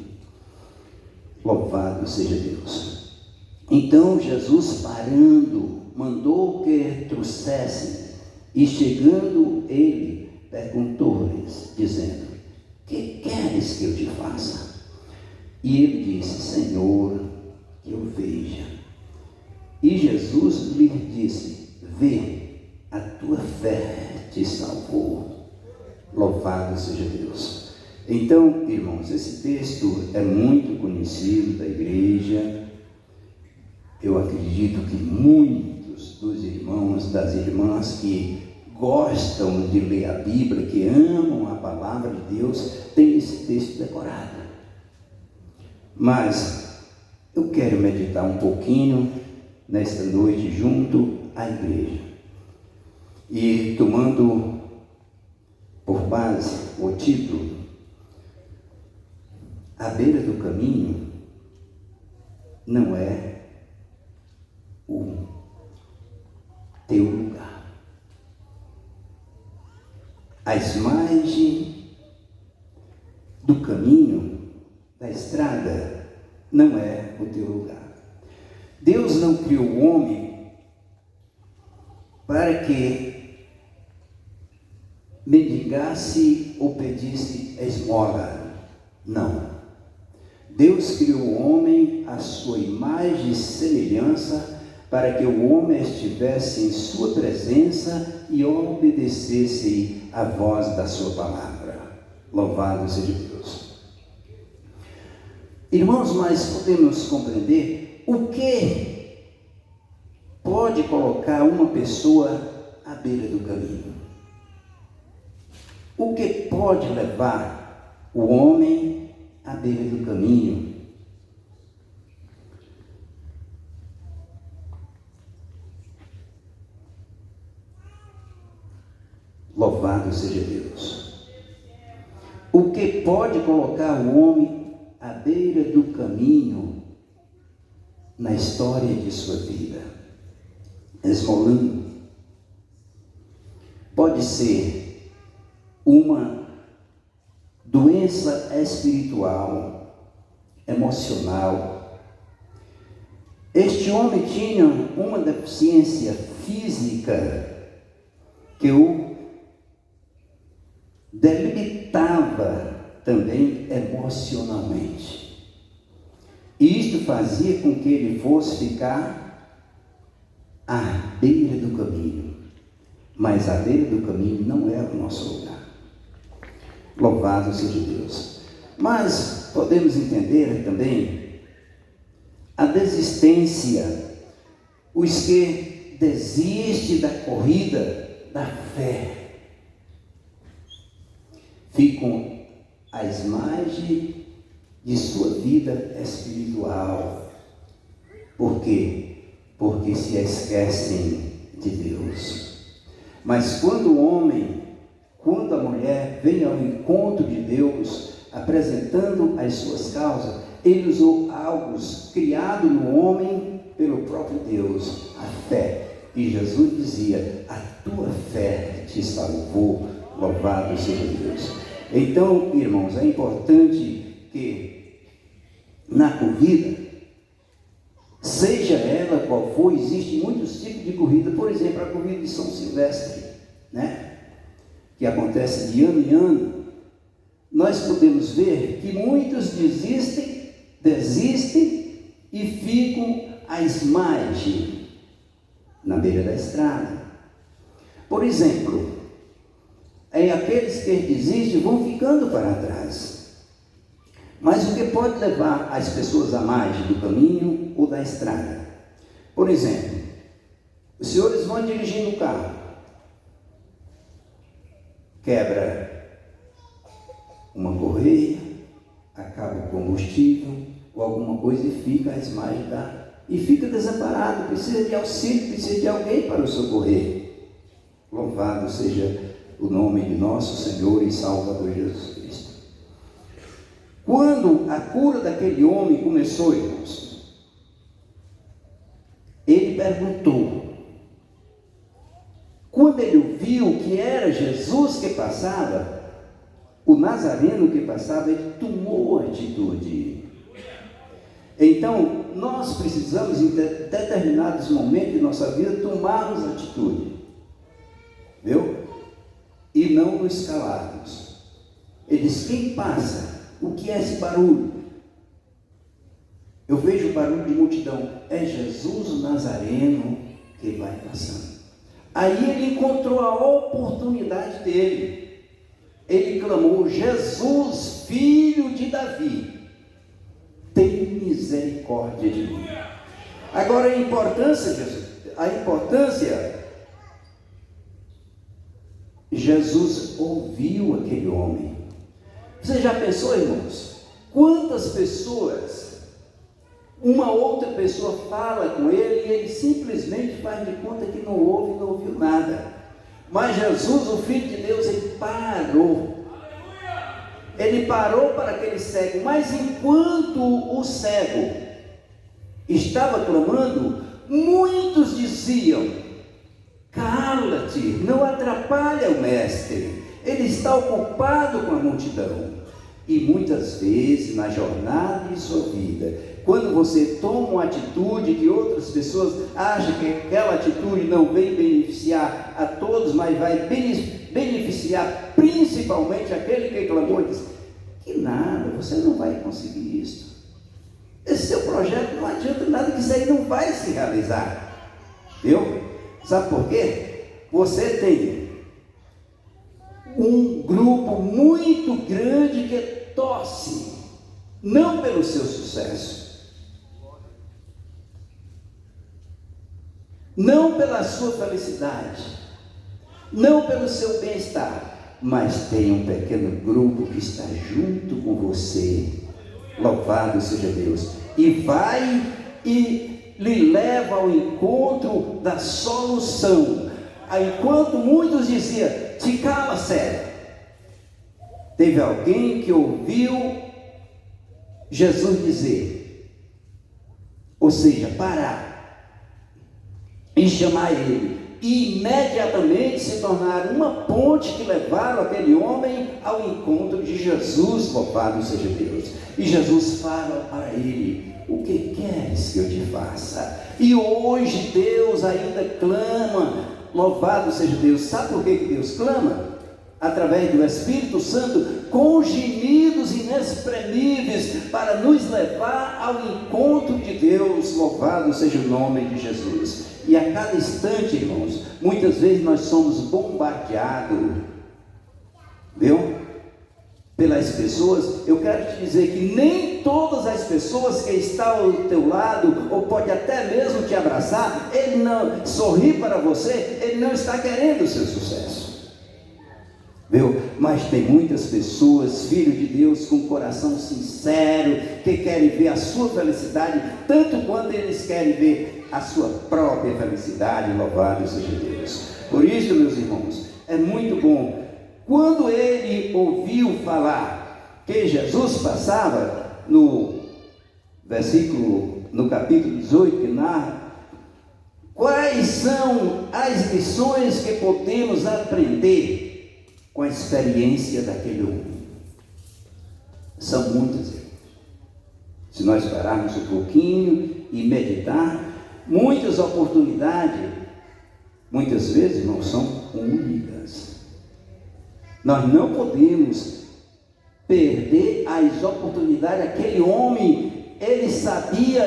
Louvado seja Deus. Então Jesus, parando, mandou que trouxessem, e chegando ele, perguntou-lhes, dizendo: Que queres que eu te faça? E ele disse: Senhor, que eu veja. E Jesus lhe disse: Vê, a tua fé te salvou. Louvado seja Deus. Então, irmãos, esse texto é muito conhecido da igreja. Eu acredito que muitos dos irmãos, das irmãs que gostam de ler a Bíblia, que amam a palavra de Deus, têm esse texto decorado. Mas eu quero meditar um pouquinho nesta noite junto à igreja. E tomando por base o título, à beira do caminho não é o teu lugar. As margens do caminho, da estrada, não é o teu lugar. Deus não criou o homem para que mendigasse ou pedisse esmola. Não. Deus criou o homem à sua imagem e semelhança, para que o homem estivesse em sua presença e obedecesse à voz da sua palavra. Louvado seja Deus. Irmãos, nós podemos compreender o que pode colocar uma pessoa à beira do caminho. O que pode levar o homem à beira do caminho? Louvado seja Deus. O que pode colocar o homem à beira do caminho na história de sua vida? Esmolando. Pode ser uma doença espiritual, emocional. Este homem tinha uma deficiência física que o debilitava também emocionalmente. E isto fazia com que ele fosse ficar à beira do caminho. Mas a beira do caminho não é o nosso lugar. Louvado seja Deus. Mas podemos entender também a desistência, os que desistem da corrida da fé, ficam às margens de sua vida espiritual. Por quê? Porque se esquecem de Deus. Mas quando o homem, quando a mulher vem ao encontro de Deus, apresentando as suas causas, ele usou algo criado no homem pelo próprio Deus, a fé. E Jesus dizia: a tua fé te salvou. Louvado seja Deus. Então, irmãos, é importante que na corrida, seja ela qual for, existem muitos tipos de corrida. Por exemplo, a corrida de São Silvestre, né? Que acontece de ano em ano. Nós podemos ver que muitos desistem e ficam às margens, na beira da estrada. Por exemplo, aqueles que desistem vão ficando para trás. Mas o que pode levar as pessoas à margem do caminho ou da estrada? Por exemplo, os senhores vão dirigindo o carro, quebra uma correia, acaba o combustível ou alguma coisa e fica a esmagar. E fica desamparado, precisa de auxílio, precisa de alguém para o socorrer. Louvado seja o nome de nosso Senhor e Salvador Jesus Cristo. Quando a cura daquele homem começou, irmãos, ele perguntou. Quando ele viu que era Jesus que passava, o Nazareno que passava, ele tomou atitude. Então, nós precisamos, em determinados momentos de nossa vida, tomarmos atitude, viu? E não nos calarmos. Ele diz: quem passa? O que é esse barulho? Eu vejo o barulho de multidão. É Jesus o Nazareno que vai passando. Aí ele encontrou a oportunidade dele. Ele clamou: Jesus, filho de Davi, tem misericórdia de mim. Agora a importância, Jesus ouviu aquele homem. Você já pensou, irmãos, quantas pessoas, uma outra pessoa fala com ele e ele simplesmente faz de conta que não ouve, não ouviu nada. Mas Jesus, o Filho de Deus, ele parou. Ele parou para aquele cego, mas enquanto o cego estava clamando, muitos diziam: cala-te, não atrapalha o mestre, ele está ocupado com a multidão. E muitas vezes na jornada de sua vida, quando você toma uma atitude que outras pessoas acham que aquela atitude não vem beneficiar a todos, mas vai beneficiar principalmente aquele que clamou e disse: que nada, você não vai conseguir isso. Esse seu projeto não adianta nada, que isso aí não vai se realizar. Viu? Sabe por quê? Você tem um grupo muito grande que torce, não pelo seu sucesso, não pela sua felicidade, não pelo seu bem-estar, mas tem um pequeno grupo que está junto com você. Louvado seja Deus. E vai e lhe leva ao encontro da solução. Enquanto muitos diziam: te cala, cego, teve alguém que ouviu Jesus dizer, ou seja, parar e chamar ele, e imediatamente se tornaram uma ponte que levaram aquele homem ao encontro de Jesus. Louvado seja Deus. E Jesus fala para ele: o que queres que eu te faça? E hoje Deus ainda clama. Louvado seja Deus. Sabe por que Deus clama? Através do Espírito Santo, com gemidos inexprimíveis, para nos levar ao encontro de Deus. Louvado seja o nome de Jesus. E a cada instante, irmãos, muitas vezes nós somos bombardeados, viu? Pelas pessoas. Eu quero te dizer que nem todas as pessoas que estão ao teu lado, ou pode até mesmo te abraçar, ele não sorri para você, ele não está querendo o seu sucesso, viu? Mas tem muitas pessoas, filhos de Deus, com coração sincero, que querem ver a sua felicidade, tanto quanto eles querem ver a sua própria felicidade. Louvado seja Deus. Por isso, meus irmãos, é muito bom. Quando ele ouviu falar que Jesus passava, no capítulo 18, que narra, quais são as lições que podemos aprender com a experiência daquele homem? São muitas. Se nós pararmos um pouquinho e meditar, muitas oportunidades, muitas vezes não são únicas. Nós não podemos perder as oportunidades. Aquele homem, ele sabia,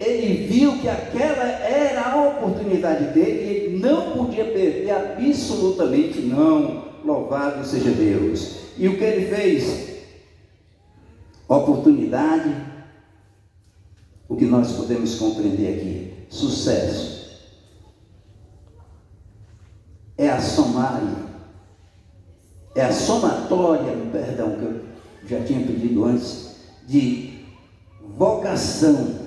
ele viu que aquela era a oportunidade dele, e ele não podia perder, absolutamente não. Louvado seja Deus. E o que ele fez? Oportunidade. O que nós podemos compreender aqui? Sucesso é a somária, é a somatória, já tinha pedido antes, de vocação,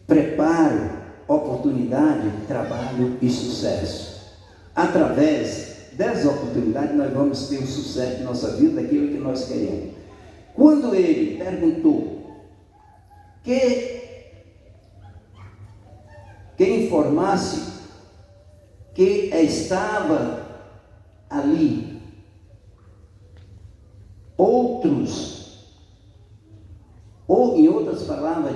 preparo, oportunidade, trabalho e sucesso. Através dessa oportunidade nós vamos ter o sucesso de nossa vida, daquilo que nós queremos. Quando ele perguntou que informasse que estava ali outros, ou em outras palavras,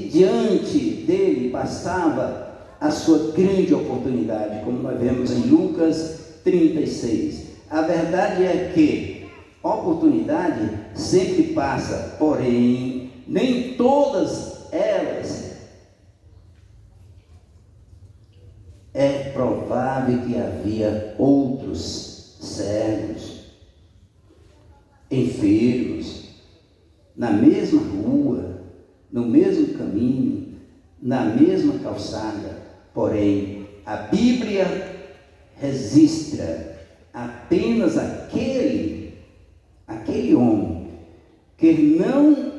diante dele passava a sua grande oportunidade, como nós vemos em Lucas 36. A verdade é que oportunidade sempre passa, porém, nem todas elas é provável que havia outros cegos, enfermos, na mesma rua, no mesmo caminho, na mesma calçada. Porém, a Bíblia registra apenas aquele homem que não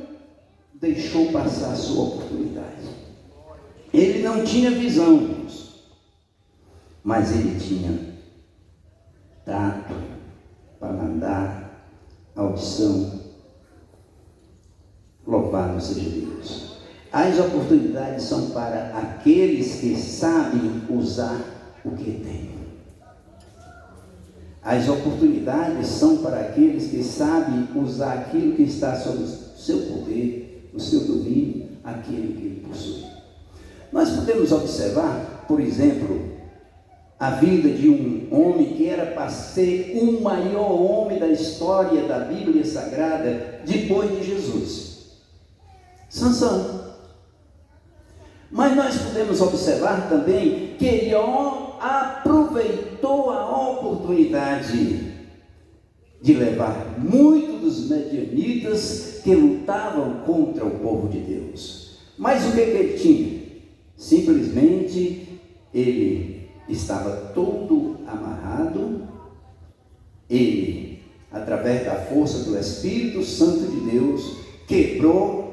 deixou passar a sua oportunidade. Ele não tinha visão, mas ele tinha tato, paladar, audição. Louvado seja Deus. As oportunidades são para aqueles que sabem usar o que têm. As oportunidades são para aqueles que sabem usar aquilo que está sob o seu poder, o seu domínio, aquilo que ele possui. Nós podemos observar, por exemplo, a vida de um homem que era para ser o maior homem da história da Bíblia Sagrada depois de Jesus, Sansão. Mas nós podemos observar também que ele aproveitou a oportunidade de levar muitos dos medianitas que lutavam contra o povo de Deus. Mas o que ele tinha? Simplesmente ele estava todo amarrado. Ele, através da força do Espírito Santo de Deus, quebrou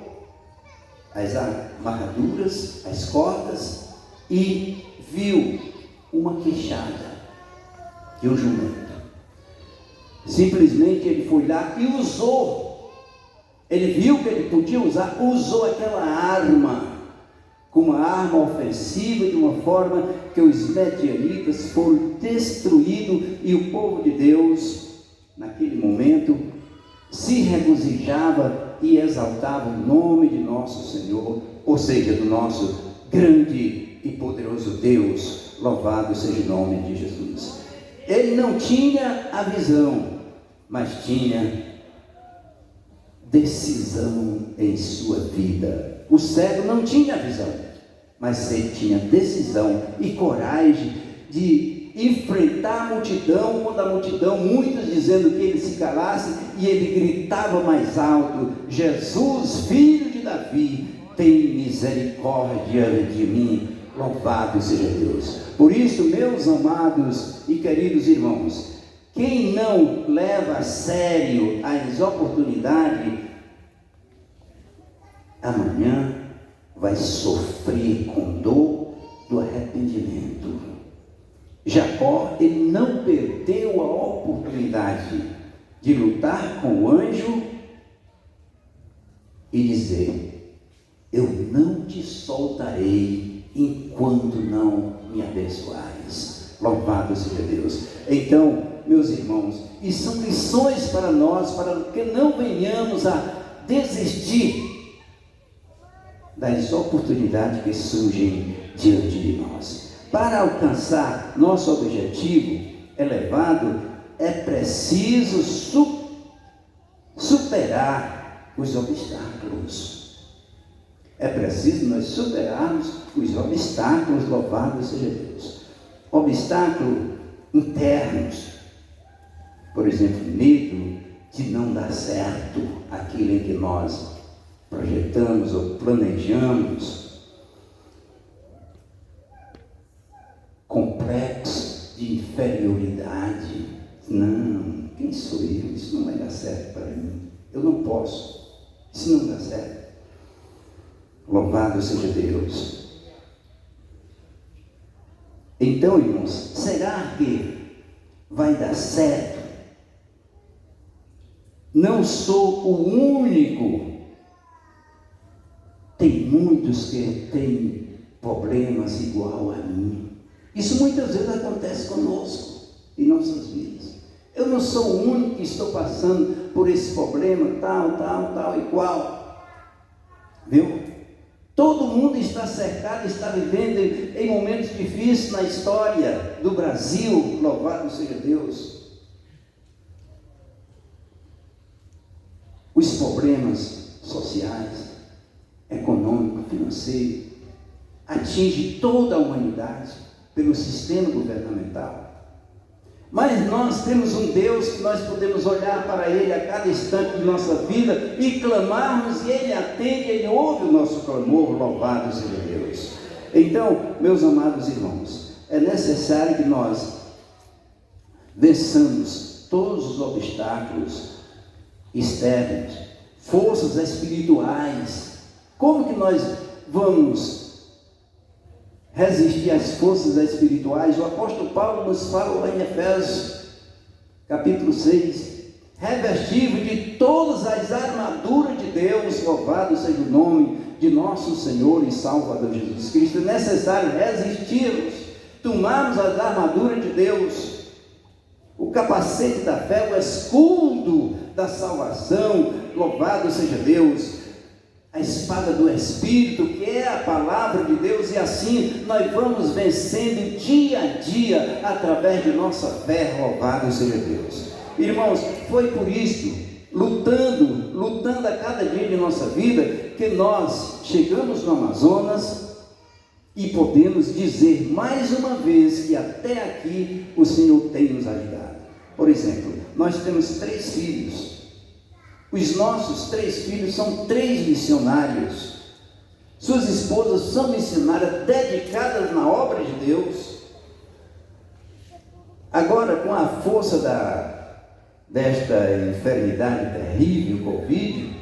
as amarraduras, as cordas, e viu uma queixada de um jumento. Simplesmente ele foi lá e usou. Ele viu que ele podia usar, usou aquela arma como uma arma ofensiva, de uma forma que os medianitas foram destruídos, e o povo de Deus, naquele momento, se regozijava e exaltava o nome de nosso Senhor, ou seja, do nosso grande e poderoso Deus. Louvado seja o nome de Jesus. Ele não tinha a visão, mas tinha decisão em sua vida. O cego não tinha visão, mas ele tinha decisão e coragem de enfrentar a multidão, quando a multidão, muitos dizendo que ele se calasse, e ele gritava mais alto: Jesus, filho de Davi, tem misericórdia de mim. Louvado seja Deus. Por isso, meus amados e queridos irmãos, quem não leva a sério as oportunidades, amanhã vai sofrer com dor do arrependimento. Jacó, ele não perdeu a oportunidade de lutar com o anjo e dizer: eu não te soltarei enquanto não me abençoares. Louvado seja Deus. Então, meus irmãos, e são lições para nós, para que não venhamos a desistir das oportunidades que surgem diante de nós. Para alcançar nosso objetivo elevado, é preciso superar os obstáculos. É preciso nós superarmos os obstáculos. Louvado seja Deus. Obstáculos internos, por exemplo, medo de não dar certo aquilo em que nós projetamos ou planejamos, complexo de inferioridade. Não, que quem sou eu? Isso não vai dar certo para mim. Eu não posso. Isso não dá certo. Louvado seja Deus. Então, irmãos, será que vai dar certo? Não sou o único. Tem muitos que têm problemas igual a mim. Isso muitas vezes acontece conosco, em nossas vidas. Eu não sou o único que estou passando por esse problema, tal e qual. Viu? Todo mundo está cercado, está vivendo em momentos difíceis na história do Brasil. Louvado seja Deus. Os problemas sociais, econômicos, financeiros, atingem toda a humanidade pelo sistema governamental. Mas nós temos um Deus que nós podemos olhar para Ele a cada instante de nossa vida e clamarmos, e Ele atende, Ele ouve o nosso clamor. Louvado seja Deus. Então, meus amados irmãos, é necessário que nós vençamos todos os obstáculos externos, forças espirituais. Como que nós vamos resistir às forças espirituais? O apóstolo Paulo nos fala lá em Efésios, capítulo 6, revestivos de todas as armaduras de Deus, louvado seja o nome de nosso Senhor e Salvador Jesus Cristo. É necessário resistirmos, tomarmos as armaduras de Deus, o capacete da fé, o escudo da salvação, louvado seja Deus, a espada do Espírito, que é a palavra de Deus, e assim nós vamos vencendo dia a dia, através de nossa fé. Louvado seja Deus. Irmãos, foi por isso, lutando a cada dia de nossa vida, que nós chegamos no Amazonas e podemos dizer mais uma vez que até aqui o Senhor tem nos ajudado. Por exemplo, nós temos 3 filhos. Os nossos 3 filhos são 3 missionários. Suas esposas são missionárias dedicadas na obra de Deus. Agora, com a força desta enfermidade terrível, Covid,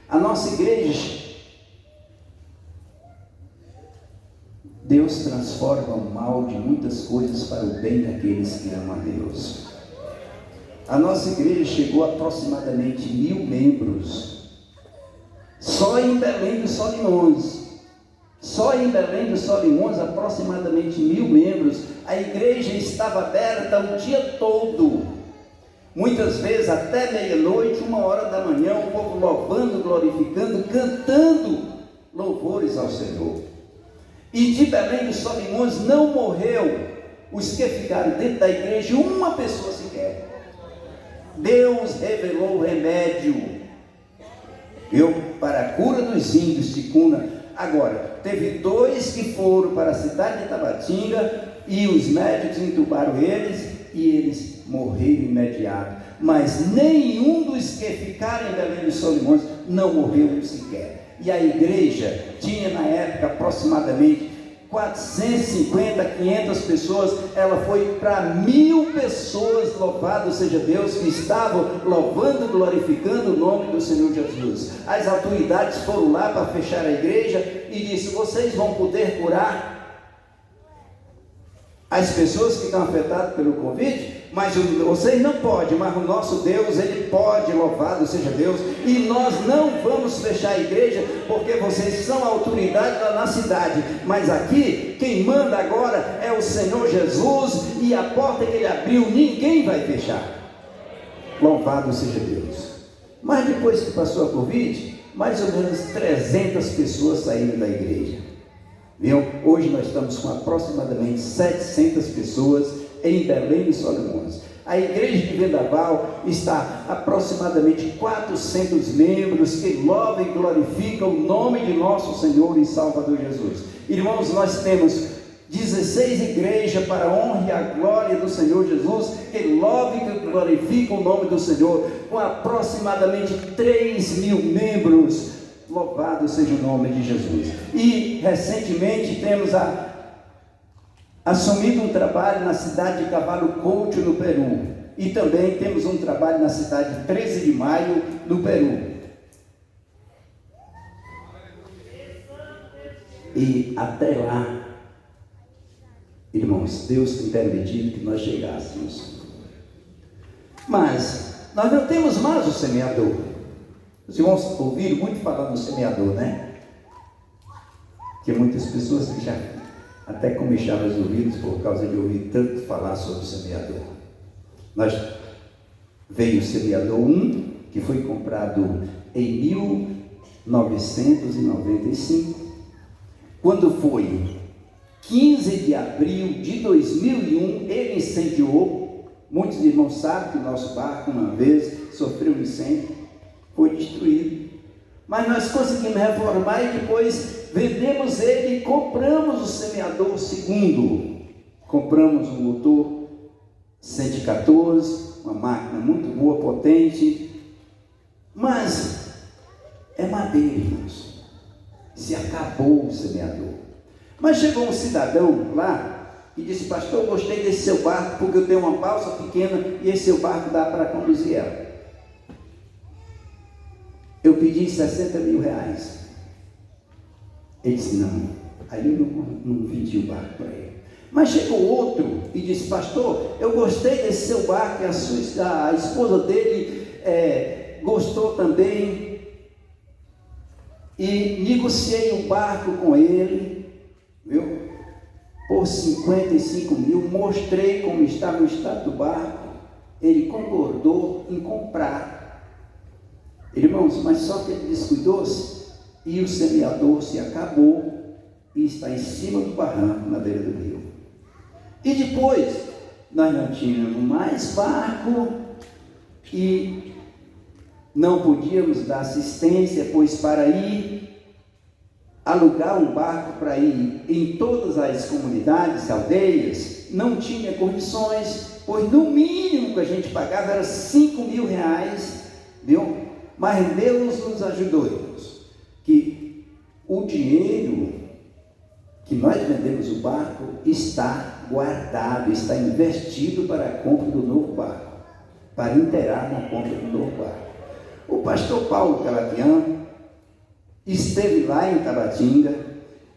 a nossa igreja, Deus transforma o mal de muitas coisas para o bem daqueles que amam a Deus. A nossa igreja chegou a aproximadamente 1000 membros, só em Belém dos Solimões. Só em Belém dos Solimões, aproximadamente 1000 membros. A igreja estava aberta o dia todo, muitas vezes até meia-noite, 1h da manhã, o povo louvando, glorificando, cantando louvores ao Senhor. E de Belém dos Solimões não morreu os que ficaram dentro da igreja, uma pessoa sequer. Deus revelou o remédio para a cura dos índios de Cuna. Agora, teve 2 que foram para a cidade de Tabatinga e os médicos entubaram eles e eles morreram imediato. Mas nenhum dos que ficaram em Belém dos Solimões não morreu sequer. E a igreja tinha na época aproximadamente 450, 500 pessoas, ela foi para 1000 pessoas, louvado seja Deus, que estavam louvando, glorificando o nome do Senhor Jesus. As autoridades foram lá para fechar a igreja e disse: vocês vão poder curar as pessoas que estão afetadas pelo Covid, mas vocês não podem, mas o nosso Deus, Ele pode, louvado seja Deus, e nós não vamos fechar a igreja, porque vocês são a autoridade lá na cidade, mas aqui, quem manda agora é o Senhor Jesus, e a porta que Ele abriu, ninguém vai fechar. Louvado seja Deus. Mas depois que passou a Covid, mais ou menos 300 pessoas saíram da igreja. Viu? Hoje nós estamos com aproximadamente 700 pessoas em Belém dos Solimões. A igreja de Vendaval está aproximadamente 400 membros que louvam e glorificam o nome de nosso Senhor e Salvador Jesus. Irmãos, nós temos 16 igrejas para a honra e a glória do Senhor Jesus, que louvam e glorificam o nome do Senhor, com aproximadamente 3.000 membros. Louvado seja o nome de Jesus. E recentemente temos assumido um trabalho na cidade de Cavalo Couto, no Peru. E também temos um trabalho na cidade de 13 de Maio, no Peru. E até lá, irmãos, Deus tem permitido que nós chegássemos. Mas nós não temos mais o semeador. Os irmãos ouviram muito falar no semeador, né? Que muitas pessoas já até comicharam os ouvidos por causa de ouvir tanto falar sobre o semeador. Veio o semeador 1, que foi comprado em 1995. Quando foi 15 de abril de 2001, ele incendiou. Muitos irmãos sabem que o nosso barco, uma vez, sofreu um incêndio, foi destruído. Mas nós conseguimos reformar e depois vendemos ele e compramos o semeador segundo. Compramos um motor 114, uma máquina muito boa, potente. Mas é madeira, irmãos. Se acabou o semeador. Mas chegou um cidadão lá e disse: pastor, eu gostei desse seu barco porque eu tenho uma balsa pequena e esse seu barco dá para conduzir ela. Eu pedi 60 mil reais. Ele disse: não. Aí eu não vendi o barco para ele. Mas chegou outro e disse: pastor, eu gostei desse seu barco, e a esposa dele gostou também. E negociei o barco com ele, viu? Por 55 mil, mostrei como estava o estado do barco, ele concordou em comprar. Irmãos, mas só que ele descuidou-se e o semeador se acabou e está em cima do barranco, na beira do rio. E depois, nós não tínhamos mais barco e não podíamos dar assistência, pois para ir alugar um barco para ir em todas as comunidades, aldeias, não tinha condições, pois no mínimo que a gente pagava era 5 mil reais, viu? Mas Deus nos ajudou, irmãos, que o dinheiro que nós vendemos o barco está guardado, está investido para a compra do novo barco, para inteirar na compra do novo barco. O pastor Paulo Calaquian esteve lá em Tabatinga.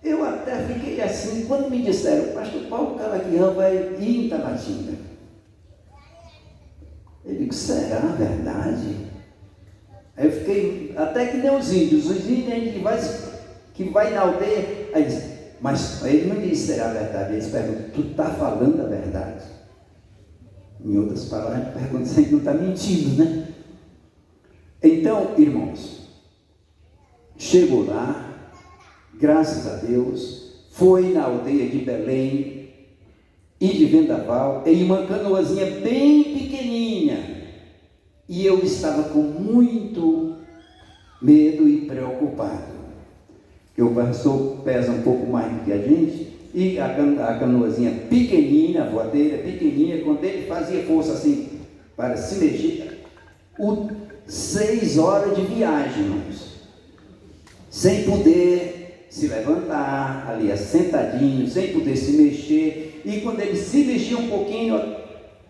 Eu até fiquei assim, quando me disseram: o pastor Paulo Calaquian vai ir em Tabatinga. Eu digo: será verdade? Aí eu fiquei até que nem os índios a gente que vai na aldeia. Aí disse, mas ele não disse será verdade, eles perguntam: tu está falando a verdade? Em outras palavras, perguntam se ele não está mentindo, né? Então, irmãos, chegou lá, graças a Deus, foi na aldeia de Belém e de Vendaval, em uma canoazinha bem pequenininha, e eu estava com muito medo e preocupado, porque o pastor pesa um pouco mais do que a gente, e a canoazinha pequenina, a voadeira pequenininha, quando ele fazia força assim, para se mexer, 6 horas de viagem, irmãos, sem poder se levantar, ali assentadinho, sem poder se mexer, e quando ele se mexia um pouquinho,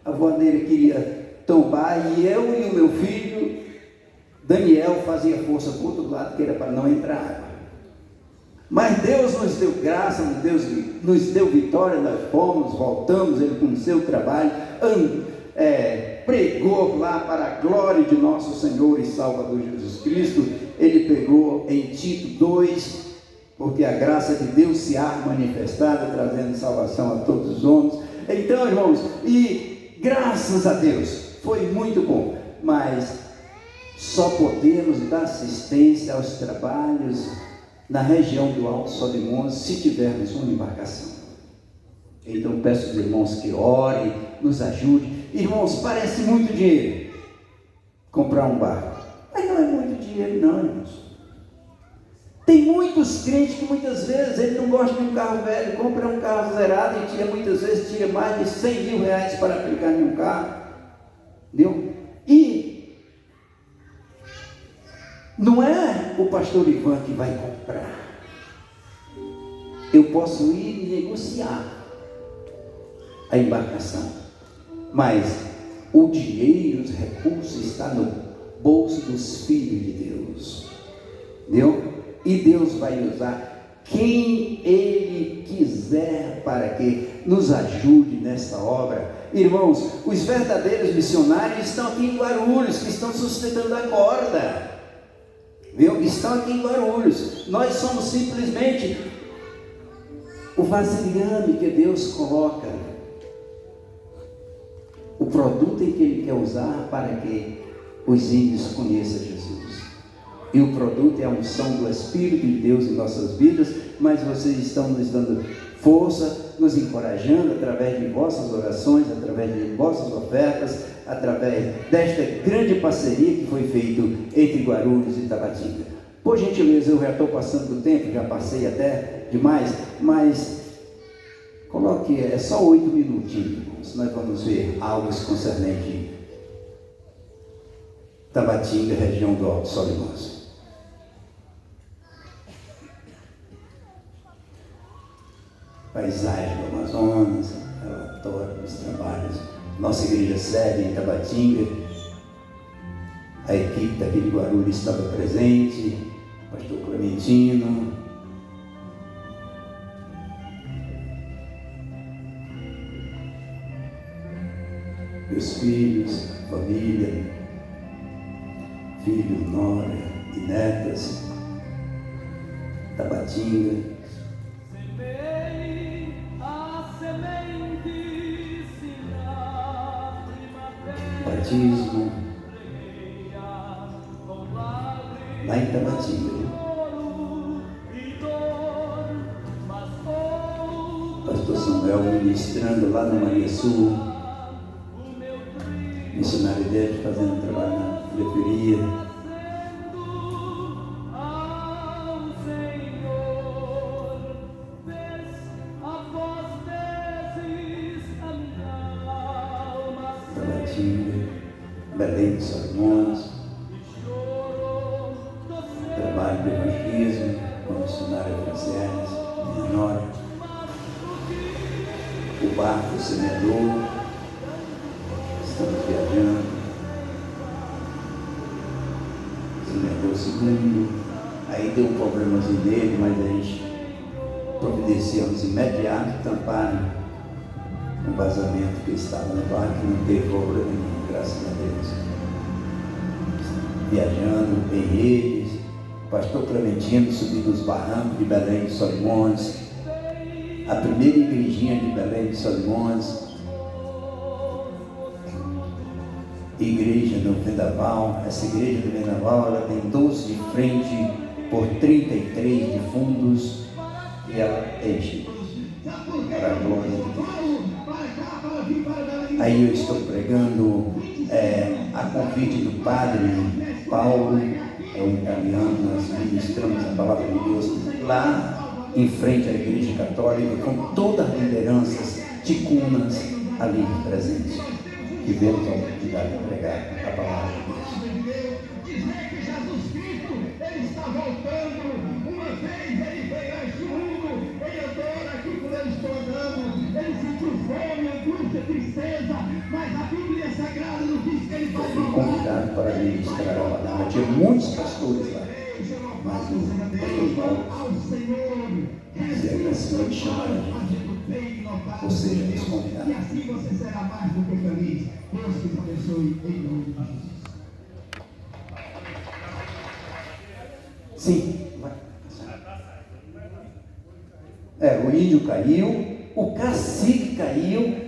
a voadeira queria tombar, e eu e o meu filho, Daniel, fazia força para o outro lado, que era para não entrar água. Mas Deus nos deu graça, Deus nos deu vitória, nós fomos, voltamos, ele com o seu trabalho, pregou lá para a glória de nosso Senhor e Salvador Jesus Cristo. Ele pregou em Tito 2, porque a graça de Deus se há manifestada, trazendo salvação a todos os homens. Então, irmãos, e graças a Deus, foi muito bom, mas só podemos dar assistência aos trabalhos na região do Alto Solimões se tivermos uma embarcação. Então peço aos irmãos que orem, nos ajudem. Irmãos, parece muito dinheiro comprar um barco, mas não é muito dinheiro não, irmãos. Tem muitos crentes que muitas vezes ele não gosta de um carro velho, compra um carro zerado e muitas vezes tira mais de 100 mil reais para aplicar em um carro, entendeu? E não é o pastor Ivan que vai comprar. Eu posso ir e negociar a embarcação, mas O dinheiro, os recursos está no bolso dos filhos de Deus. Entendeu? E Deus vai usar quem Ele quiser para que nos ajude nessa obra. Irmãos, os verdadeiros missionários estão aqui em Guarulhos, que estão sustentando a corda. Viu? Estão aqui em Guarulhos. Nós somos simplesmente o vasilhame que Deus coloca, o produto em que Ele quer usar para que os índios conheçam Jesus. E o produto é a unção do Espírito de Deus em nossas vidas, mas vocês estão nos dando força, nos encorajando através de vossas orações, através de vossas ofertas, através desta grande parceria que foi feita entre Guarulhos e Tabatinga. Por gentileza, eu já estou passando do tempo, já passei até demais, mas coloque, é só 8 minutinhos, irmãos. Nós vamos ver algo concernente Tabatinga, região do Alto Solimões. Paisagem do Amazonas, relatório dos trabalhos. Nossa igreja sede em Tabatinga, a equipe daqui de Guarulhos estava presente, pastor Clementino, meus filhos, família, filho, nora e netas, Tabatinga. Batismo lá em Tabatinga. Pastor Samuel ministrando lá na Maria Sul, missionário dele fazendo trabalho na periferia. Belém de Solimões, trabalho de evangelismo com a missionária Franciane, minha nora, o barco semeador, estamos viajando, semeador segundo, aí deu um problemazinho dele, mas a gente providenciamos imediato, tamparam um vazamento que estava no barco, que não teve problema nenhum, graças a Deus. Viajando em redes, pastor Clementino subindo os barrancos de Belém de Solimões, a primeira igrejinha de Belém de Solimões, igreja do Vendaval. Essa igreja do Vendaval, ela tem 12 de frente por 33 de fundos e ela enche para a glória de Deus. Aí eu estou pregando a convite do padre Paulo, é um italiano. Nós ministramos a palavra de Deus lá em frente à igreja católica, com todas as lideranças ticunas ali presentes. Tivemos a oportunidade de pregar a palavra de Deus. Dizer que Jesus Cristo, Ele está voltando. Uma vez Ele veio a este mundo, Ele andou aqui quando eu estou andando, Ele sentiu fome, angústia, tristeza, mas a Bíblia Sagrada nos diz que Ele vai voltar. Fui convidado para ministrar a palavra. Tinha muitos pastores lá, mas o pastor Paulo se agraciou de chamar a gente, ou seja, nos convidados. E assim você será mais do que feliz. Deus te abençoe em nome de Jesus. Sim, vai. O índio caiu, o cacique caiu.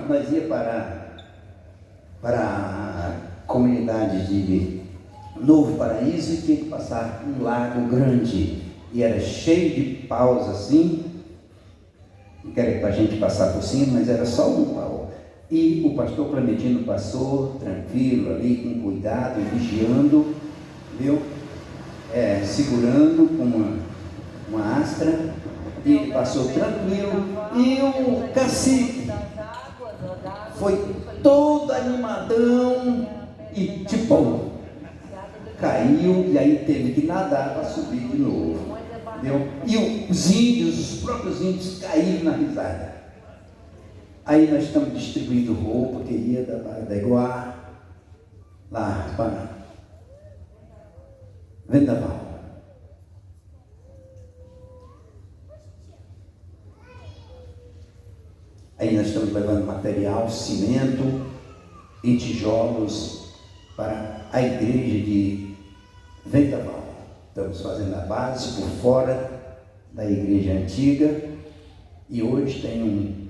Nós ia para a comunidade de Novo Paraíso e tinha que passar um lago grande e era cheio de paus assim, que era para a gente passar por cima, mas era só um pau. E o pastor Clementino passou tranquilo ali, com cuidado, vigiando, viu? Segurando com uma astra, e ele passou tranquilo. E o cacique foi todo animadão e tipo caiu, e aí teve que nadar para subir de novo, entendeu? E os próprios índios caíram na risada. Aí nós estamos distribuindo roupa que ia da Iguá lá para Vendaval. Aí nós estamos levando material, cimento e tijolos para a igreja de Vendaval. Estamos fazendo a base por fora da igreja antiga e hoje tem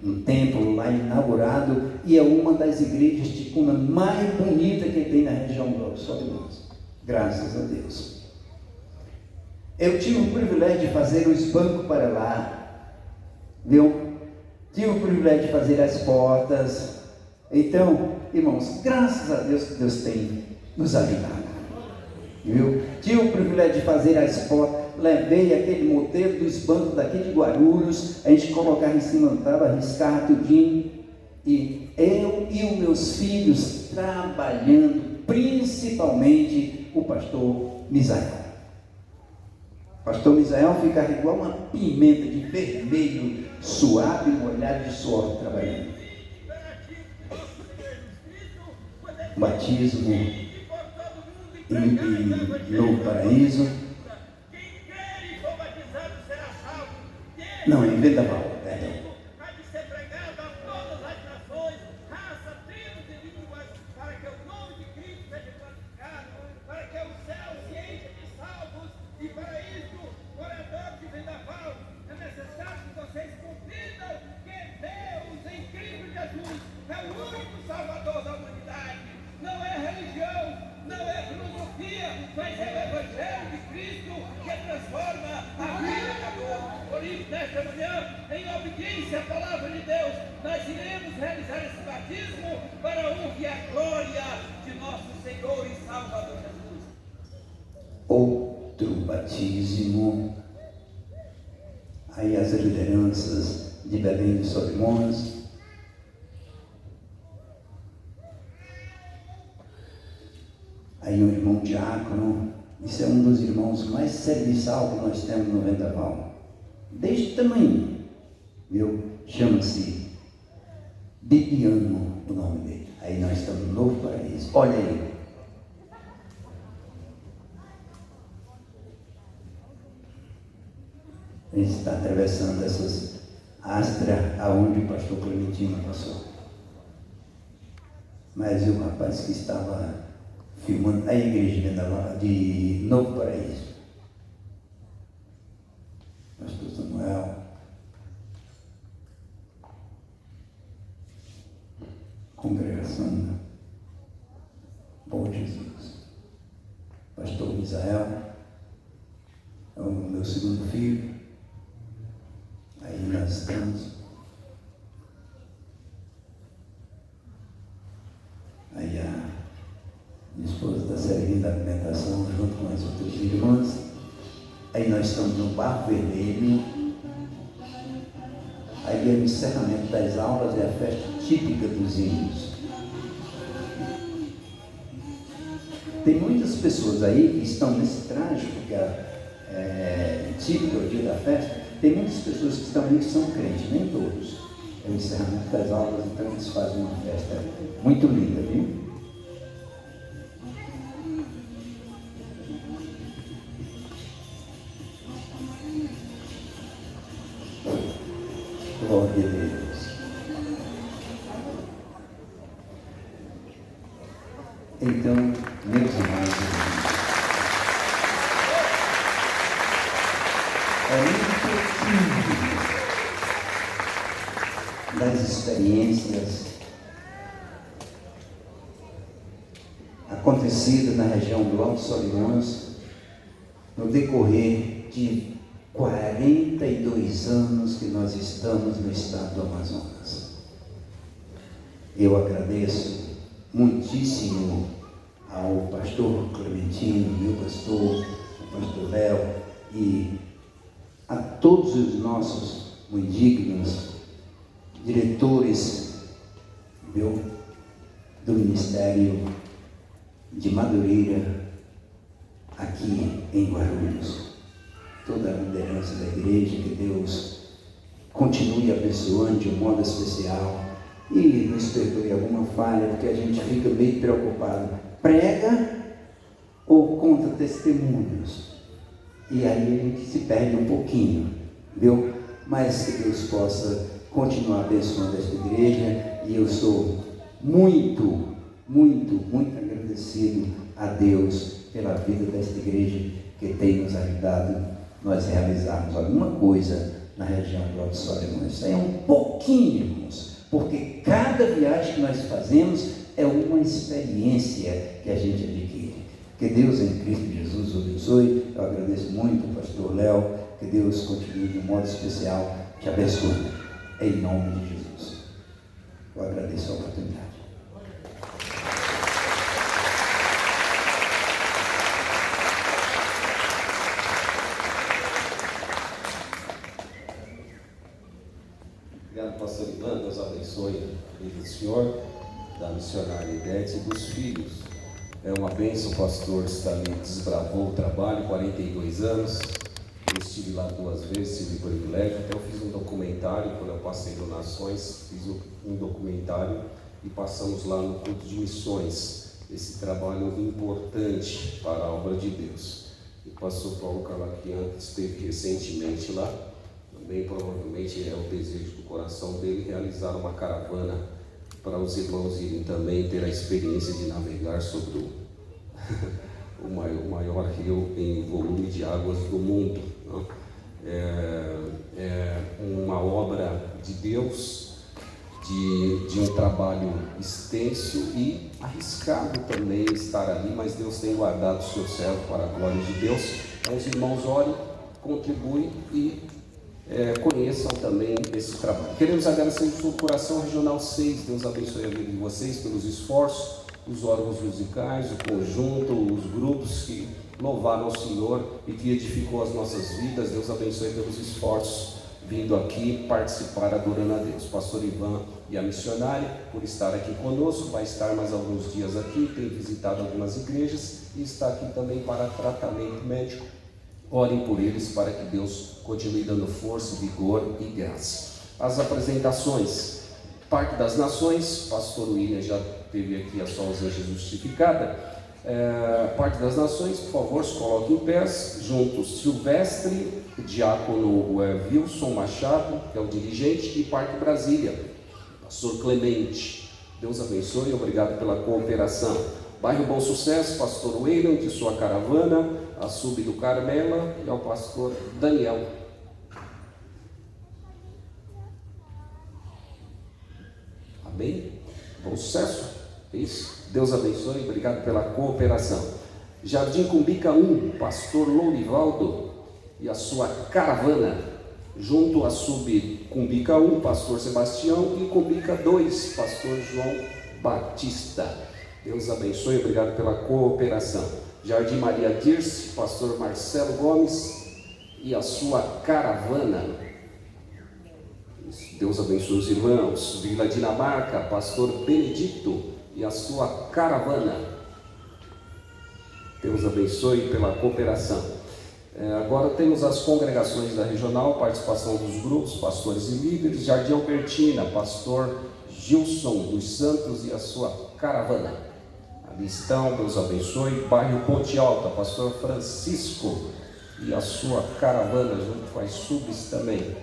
um templo lá inaugurado e é uma das igrejas de cuna mais bonita que tem na região do Alto Solimões. Graças a Deus. Eu tive o privilégio de fazer os bancos para lá, viu? Tive o privilégio de fazer as portas. Então, irmãos, graças a Deus que Deus tem nos ajudado, viu? Tive o privilégio de fazer as portas. Levei aquele modelo dos bancos daqui de Guarulhos, a gente colocava em cima do tábua, riscava tudinho, e eu e os meus filhos trabalhando, principalmente o pastor Misael. O pastor Misael ficava igual uma pimenta de vermelho, suave, molhado de suor, trabalhando. Batismo em Novo Paraíso. Não, em Vendaval, perdão. Há de ser pregado a todas as nações, raça, tribos e línguas, para que o nome de Cristo seja glorificado, para que o céu se encha de salvos, e para isso, moradores de Vendaval, é necessário que vocês compreendam que Deus em Cristo Jesus é o único Salvador da humanidade. Não é religião, não é filosofia, mas é o Evangelho de Cristo que transforma a vida da boa. Por isso, nesta manhã, em obediência à palavra de Deus, nós iremos realizar esse batismo para a honra e a glória de nosso Senhor e Salvador Jesus. Outro batismo. Aí as lideranças de Belém de Solimões. Aí um irmão diácono, isso é um dos irmãos mais serviçal que nós temos no Vendaval. Deste tamanho, viu? Chama-se Bibiano, o nome dele. Aí nós estamos no Novo Paraíso. Olha aí. A gente está atravessando essas astras aonde o pastor Clementino passou. Mas o rapaz que estava filmando a igreja de Novo Paraíso, pastor Samuel, congregação Bom Jesus, pastor Misael, é o meu segundo filho. Aí nós estamos. Aí a minha esposa está servindo a alimentação junto com as outras irmãs. Aí nós estamos no Barro Vermelho. Aí é o encerramento das aulas, é a festa típica dos índios. Tem muitas pessoas aí que estão nesse traje, porque é típico o dia da festa. Tem muitas pessoas que estão aí que são crentes, nem todos. É o encerramento das aulas, então eles fazem uma festa muito linda, viu? Glória a Deus. Então, meus amados, é muito simples das experiências acontecidas na região do Alto Solimões no decorrer de 42 anos que nós estamos no estado do Amazonas. Eu agradeço muitíssimo ao pastor Clementino, meu pastor, ao pastor Léo e a todos os nossos muito dignos diretores do Ministério de Madureira aqui em Guarulhos. Toda a liderança da igreja, que Deus continue abençoando de um modo especial E nos perdoe alguma falha, porque a gente fica meio preocupado. Prega ou conta testemunhos? E aí a gente se perde um pouquinho, viu? Mas que Deus possa continuar abençoando esta igreja. E eu sou muito agradecido a Deus pela vida desta igreja que tem nos ajudado nós realizarmos alguma coisa na região do Alto Solimões. Isso aí é um pouquinho, irmãos, porque cada viagem que nós fazemos é uma experiência que a gente adquire. Que Deus em Cristo Jesus o abençoe. Eu agradeço muito ao pastor Léo. Que Deus continue de um modo especial te abençoe, em nome de Jesus. Eu agradeço a oportunidade. Obrigado, pastor Ivan. Deus abençoe a vida do senhor, da missionária Idete e dos filhos. É uma bênção, o pastor Stanley desbravou o trabalho, 42 anos. Eu estive lá 2 vezes, tive o privilégio. Até eu fiz um documentário, quando eu passei no Nações, fiz um documentário e passamos lá no culto de missões. Esse trabalho importante para a obra de Deus. E o pastor Paulo Calaquian esteve recentemente lá. Também provavelmente é o desejo do coração dele realizar uma caravana para os irmãos irem também ter a experiência de navegar sobre o maior rio em volume de águas do mundo. Né? É uma obra de Deus, de um trabalho extenso e arriscado também estar ali, mas Deus tem guardado o seu servo para a glória de Deus. Então os irmãos orem, contribuem e conheçam também esse trabalho. Queremos agradecer de todo o coração Regional 6, Deus abençoe a vida de vocês pelos esforços, os órgãos musicais, o conjunto, os grupos que louvaram o Senhor e que edificou as nossas vidas. Deus abençoe pelos esforços vindo aqui participar adorando a Deus. Pastor Ivan e a missionária por estar aqui conosco, vai estar mais alguns dias aqui, tem visitado algumas igrejas e está aqui também para tratamento médico. Orem por eles para que Deus continue dando força, vigor e graça. As apresentações. Parque das Nações, pastor William já teve aqui a sua ausência justificada. Parque das Nações, por favor, se coloque em pés, juntos Silvestre, diácono Wilson Machado, que é o dirigente, e Parque Brasília, pastor Clemente. Deus abençoe e obrigado pela cooperação. Bairro Bom Sucesso, pastor William, de sua caravana, a Sub do Carmela, e ao pastor Daniel. Amém? Bom sucesso? Isso. Deus abençoe, obrigado pela cooperação. Jardim Cumbica 1, pastor Lourivaldo e a sua caravana, junto a Sub Cumbica 1, pastor Sebastião, e Cumbica 2, pastor João Batista. Deus abençoe, obrigado pela cooperação. Jardim Maria Dirce, pastor Marcelo Gomes e a sua caravana. Deus abençoe os irmãos. Vila Dinamarca, pastor Benedito e a sua caravana. Deus abençoe pela cooperação. Agora temos as congregações da regional, participação dos grupos, pastores e líderes. Jardim Albertina, pastor Gilson dos Santos e a sua caravana. Ali estão, Deus abençoe. Bairro Ponte Alta, pastor Francisco e a sua caravana, junto com as subs também.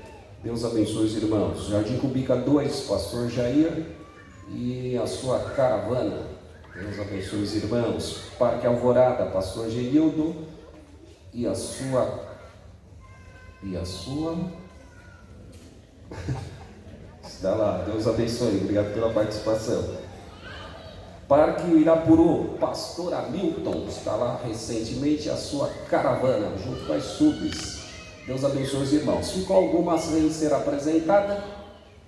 Deus abençoe os irmãos. Jardim Cumbica 2, pastor Jair e a sua caravana. Deus abençoe os irmãos. Parque Alvorada, pastor Genildo e a sua está lá. Deus abençoe, obrigado pela participação. Parque Irapuru, pastor Hamilton, está lá recentemente a sua caravana, junto com as subs. Deus abençoe os irmãos. Ficou alguma sem ser apresentada?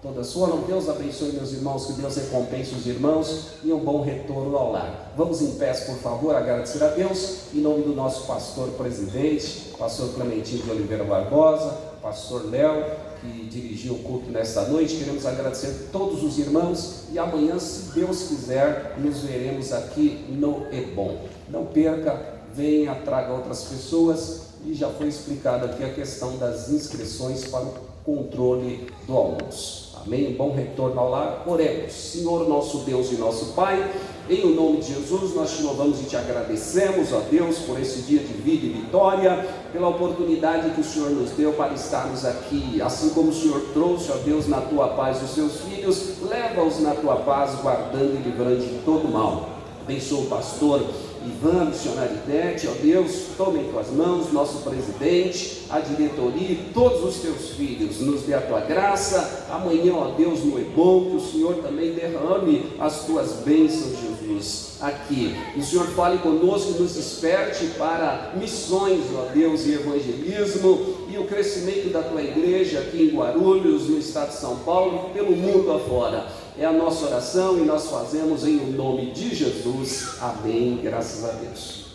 Todas foram. Deus abençoe meus irmãos, que Deus recompense os irmãos e um bom retorno ao lar. Vamos em pé, por favor, agradecer a Deus, em nome do nosso pastor presidente, pastor Clementinho de Oliveira Barbosa, pastor Léo, que dirigiu o culto nesta noite. Queremos agradecer todos os irmãos e amanhã, se Deus quiser, nos veremos aqui no Ebom. Não perca, venha, traga outras pessoas. E já foi explicada aqui a questão das inscrições para o controle do almoço. Amém? Um bom retorno ao lar. Oremos. Senhor, nosso Deus e nosso Pai, em o nome de Jesus, nós te louvamos e te agradecemos, ó Deus, por esse dia de vida e vitória, pela oportunidade que o Senhor nos deu para estarmos aqui. Assim como o Senhor trouxe, ó Deus, na tua paz os seus filhos, leva-os na tua paz, guardando e livrando de todo mal. Abençoa o pastor Ivan, missionário Idete, ó Deus, tome em tuas mãos nosso presidente, a diretoria e todos os teus filhos, nos dê a tua graça. Amanhã, ó Deus, no Ebom, que o Senhor também derrame as tuas bênçãos, Jesus, aqui. Que o Senhor fale conosco e nos desperte para missões, ó Deus, e evangelismo e o crescimento da tua igreja aqui em Guarulhos, no estado de São Paulo, pelo mundo afora. É a nossa oração e nós fazemos em nome de Jesus. Amém. Graças a Deus.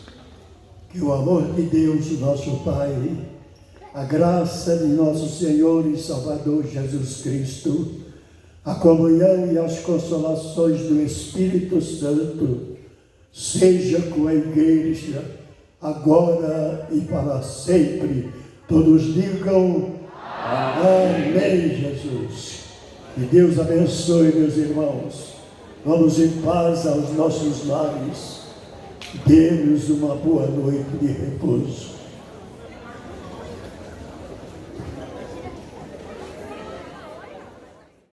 Que o amor de Deus, nosso Pai, a graça de nosso Senhor e Salvador Jesus Cristo, a comunhão e as consolações do Espírito Santo, seja com a igreja, agora e para sempre. Todos digam amém, Jesus. Que Deus abençoe, meus irmãos. Vamos em paz aos nossos lares. Dê-nos uma boa noite de repouso.